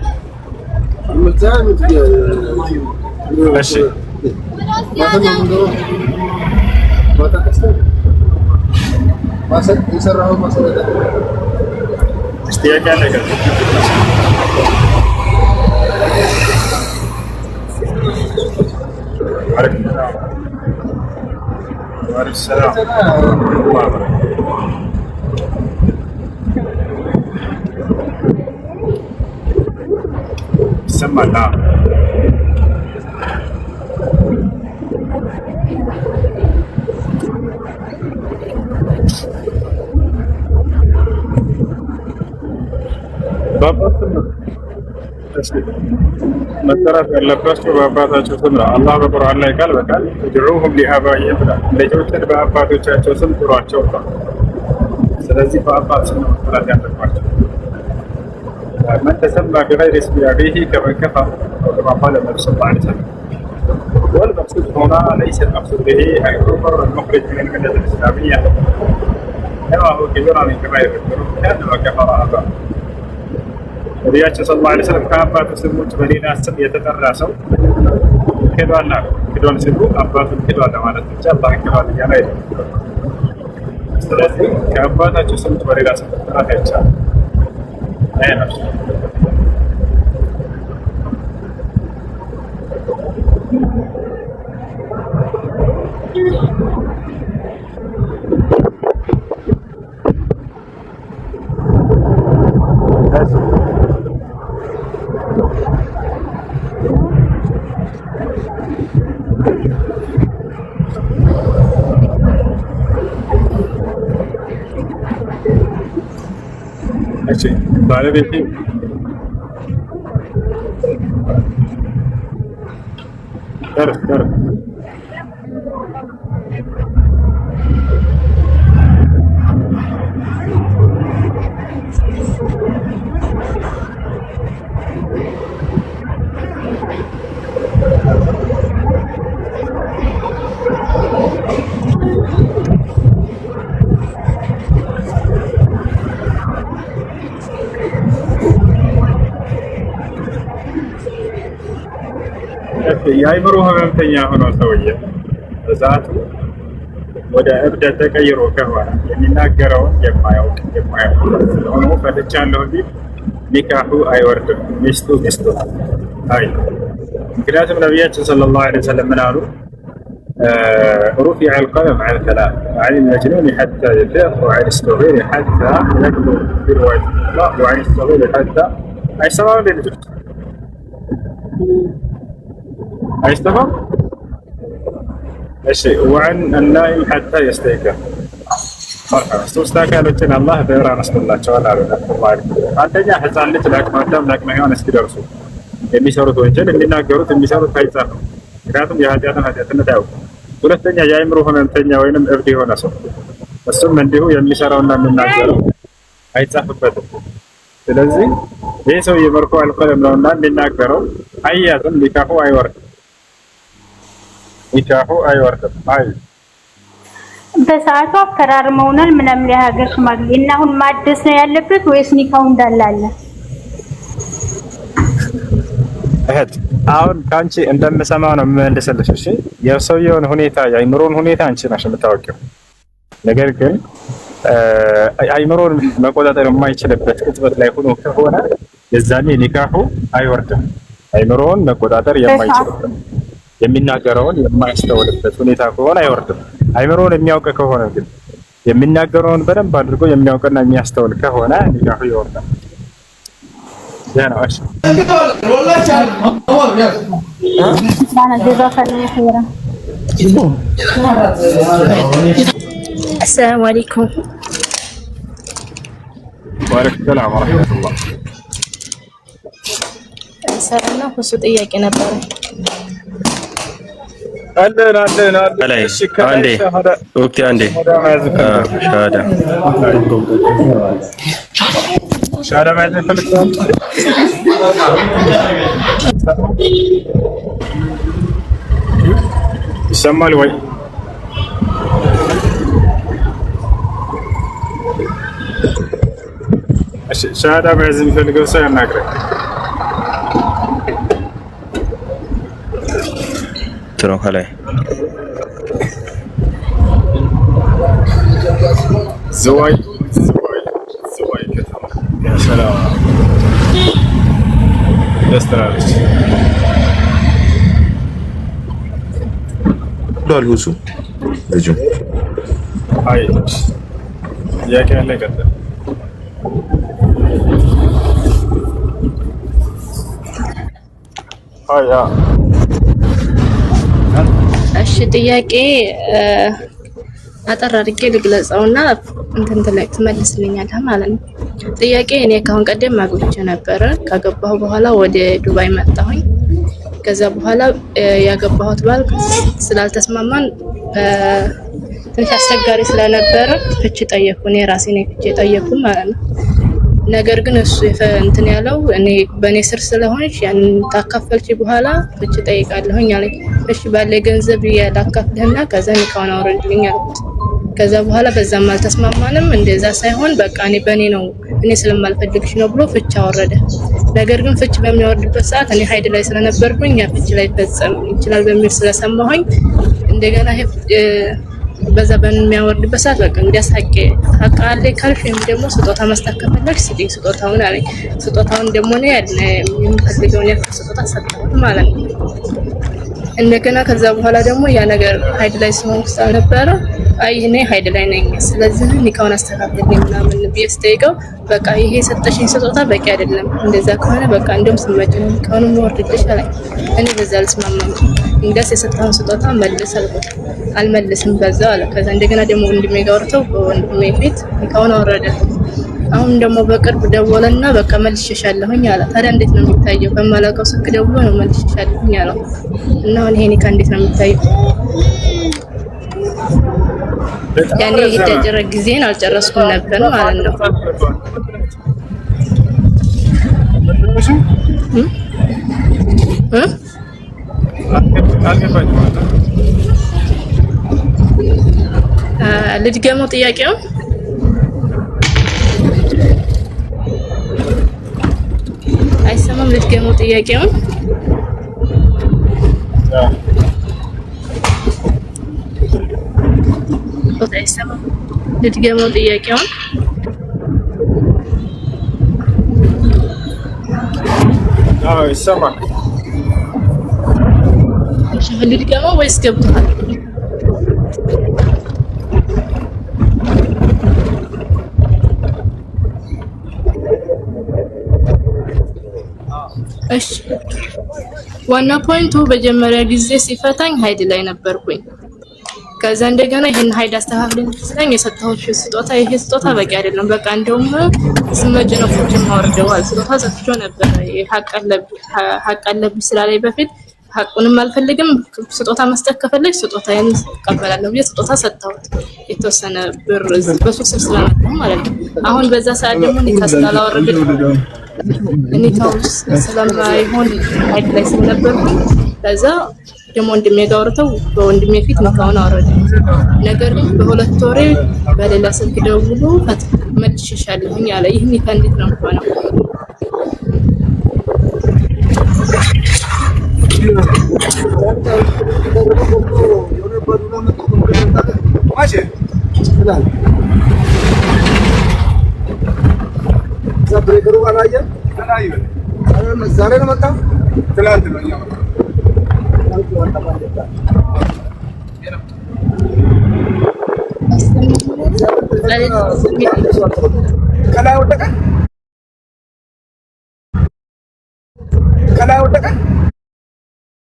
እሺ ጥያቄ አለ? السلام ይሰማል? መጠራት ያለባቸው በአባታቸው ስም ነው። አላህ በቁርአን ላይ ቃል በቃል ድዑሁም ሊአባኢሂም ብሏል። ልጆችን በአባቶቻቸው ስም ጥሯቸው ብሏል። ስለዚህ በአባት ስም ነው መጠራት ያለባቸው። من تسمى بغير اسم أبيه كمن كفر كما قال النبي صلى الله عليه وسلم. والمقصود هنا ليس المقصود به أن يكفر المخرج من الملة الإسلامية كما هو كبيرا من كبائر الذنوب كأنما كفر أباه. ነቢያችን ሰለላሁ ዐለይሂ ወሰለም ከአባቱ ስም ውጭ በሌላ ስም የተጠራ ሰው ክዷል አሉ። ክዷል ሲሉ አባቱን ክዷል ለማለት ብቻ አላህ ክዷል እያለ አይደለም። ስለዚህ ከአባታቸው ስም ውጭ በሌላ ስም መጠራት አይቻልም። ይሄ ነው። ባለቤቴ የአይምሮ ህመምተኛ ሆኖ ሰውዬ በዛቱ ወደ እብደት ተቀይሮ ከሆነ የሚናገረውን የማያውቅ ሆኖ ፈትቻለሁ ቢል ኒካሁ አይወርድም። ሚስቱ አይ ምክንያቱም ነቢያችን ሰለላሁ ዐለይሂ ወሰለም ምን አሉ? رفع القلم عن ثلاث عن المجنون حتى يفيق وعن الصغير حتى يكبر في رواية الله وعن الصغير حتى አይሰማም እንዴ ልጆች? አይሰማም? እሺ وعن النائم حتى يستيقظ ሶስት አካሎችን አላህ በራ አነስቶላቸዋል አሉ። አንደኛ ህፃን ልጅ ለአቅመ አዳም ለአቅመ ሔዋን እስኪደርሱ የሚሰሩት ወንጀል የሚናገሩት የሚሰሩት አይጻፍም። ምክንያቱም የኃጢአትን ኃጢአትነት አያውቁም። ሁለተኛ የአእምሮ ህመምተኛ ወይንም እብድ የሆነ ሰው እሱም እንዲሁ የሚሰራውና የሚናገረው አይጻፍበትም። ስለዚህ ይህ ሰው የመርኮ አልቀለም ነውና የሚናገረው አያትም ኒካሁ አይወርድም። አይ በሰዓቱ አፈራርመውናል ምናምን የሀገር ሽማግሌ እና አሁን ማደስ ነው ያለበት ወይስ ኒካው እንዳለ አለ? እህት አሁን ካንቺ እንደምሰማው ነው የምመልስልሽ። እሺ የሰውየውን ሁኔታ የአይምሮን ሁኔታ አንቺ ነሽ የምታወቂው። ነገር ግን አይምሮን መቆጣጠር የማይችልበት ቅጽበት ላይ ሆኖ ከሆነ የዛኔ ኒካሁ አይወርድም። አይምሮን መቆጣጠር የማይችልበት የሚናገረውን የማያስተውልበት ሁኔታ ከሆነ አይወርድም። አይምሮን የሚያውቅ ከሆነ ግን የሚናገረውን በደንብ አድርጎ የሚያውቅና የሚያስተውል ከሆነ ኒካሁ ይወርዳል። السلام عليكم. وعليكم السلام ورحمة الله. ሰላም እሱ ጥያቄ ነበረ። አለን እሺ አንዴ ወቅቲ አንዴ ሻዳ ማለት ፈልክም ይሰማል ወይ? እሺ ሻዳ ማለት የሚፈልገው ሰው ያናግረኝ። ትሮካ ላይ ዝዋይ ከተማ ሰላም ደስተራለች ዳልሁሱ ልጁ አይ ጥያቄ አለ ቀጥታ አያ እሺ ጥያቄ አጠር አድርጌ ልግለጸውና እንትን ትመልስልኛለህ ማለት ነው። ጥያቄ እኔ ካሁን ቀደም አግብቼ ነበረ። ካገባሁ በኋላ ወደ ዱባይ መጣሁኝ። ከዛ በኋላ ያገባሁት ባል ስላልተስማማን ትንሽ አስቸጋሪ ስለነበረ ፍቺ ጠየቅኩ። እኔ ራሴ ነኝ ፍቺ ጠየቅኩ ማለት ነው። ነገር ግን እሱ እንትን ያለው እኔ በእኔ ስር ስለሆነች ያን ታካፈልች በኋላ ፍቺ ጠይቃለሁኝ አለኝ። እሺ ባለ ገንዘብ ያላካፍልህና ከዛ ኒካውን አውርድልኝ አልኩት። ከዛ በኋላ በዛም አልተስማማንም። እንደዛ ሳይሆን በቃ እኔ በእኔ ነው እኔ ስለማልፈልግሽ ነው ብሎ ፍቺ አወረደ። ነገር ግን ፍቺ በሚያወርድበት ሰዓት እኔ ሀይድ ላይ ስለነበርኩኝ ያ ፍቺ ላይ ፈጸም ይችላል በሚል ስለሰማሁኝ እንደገና በዛ በሚያወርድበት ሰዓት በቃ እንግዲያስ ሀቅ አለኝ ካልሽ ወይም ደግሞ ስጦታ መስጠት ከፈለግሽ ስጪኝ ስጦታውን አለኝ። ስጦታውን ደግሞ ነው ያለ የምፈልገውን ያክል ስጦታ ሰጠሁት ማለት ነው። እንደገና ከዛ በኋላ ደግሞ ያ ነገር ሀይድ ላይ ሲሆን ስለነበረ አይ እኔ ሀይድ ላይ ነኝ ስለዚህ ኒካውን አስተካክልልኝ ምናምን ብዬ ስጠይቀው በቃ ይሄ የሰጠሽኝ ስጦታ በቂ አይደለም፣ እንደዛ ከሆነ በቃ እንደውም ስመጭ ነው ኒካውን ወርድልሽ አለኝ። እኔ በዛ አልስማማም። እንግዲያስ የሰጠውን ስጦታ መልስ አልኩት። አልመልስም በዛው አለ። ከዛ እንደገና ደግሞ ወንድሜ ጋር ወርተው በወንድሜ ፊት ኒካውን አወረደ። አሁን ደግሞ በቅርብ ደወለና በቃ መልሼሻለሁኝ አለ። ታዲያ እንዴት ነው የሚታየው? በማላውቀው ስልክ ደውሎ ነው መልሼሻለሁኝ አለው። እና አሁን ይሄ ኒካ እንዴት ነው የሚታየው? ያኔ የሂዳጅረ ጊዜን አልጨረስኩም ነበር ማለት ነው። ልድገመው ጥያቄው? አይሰማም። ልድገመው ጥያቄውን? አይሰማም። ልድገመው ጥያቄውን? አዎ ይሰማል። ተሸህድ ገማ ወይስ ገብቷል? እሺ ዋና ፖይንቱ በመጀመሪያ ጊዜ ሲፈታኝ ሀይድ ላይ ነበርኩኝ። ከዛ እንደገና ይሄን ሀይድ አስተካክለን ስለኝ የሰጠሁት ስጦታ ይሄ ስጦታ በቂ አይደለም፣ በቃ እንደውም ስመጀነፎችን ማወርደዋል ስጦታ ሰጥቼው ነበር። ሀቅ አለብኝ ስላለኝ በፊት ሀቁንም አልፈልግም፣ ስጦታ መስጠት ከፈለግ ስጦታዬን እቀበላለሁ ብዬ ስጦታ ሰጠሁት። የተወሰነ ብር በሱ ስር ስለመጣሁ ማለት ነው። አሁን በዛ ሰዓት ደግሞ ኒካ ስላላወረድን ኒካው ስለማይሆን ሀይድ ላይ ስለነበርኩኝ ከዛ ደግሞ ወንድሜ ጋር አውርተው በወንድሜ ፊት ኒካውን አወረደ። ነገር ግን በሁለት ወሬ በሌላ ስልክ ደውሎ መልሼሻለሁኝ አለ። ይህ ኒካ እንዴት ነው የሚሆነው? ዛሬ ነው መጣ ትላንት ነው ከላይ ወደቀ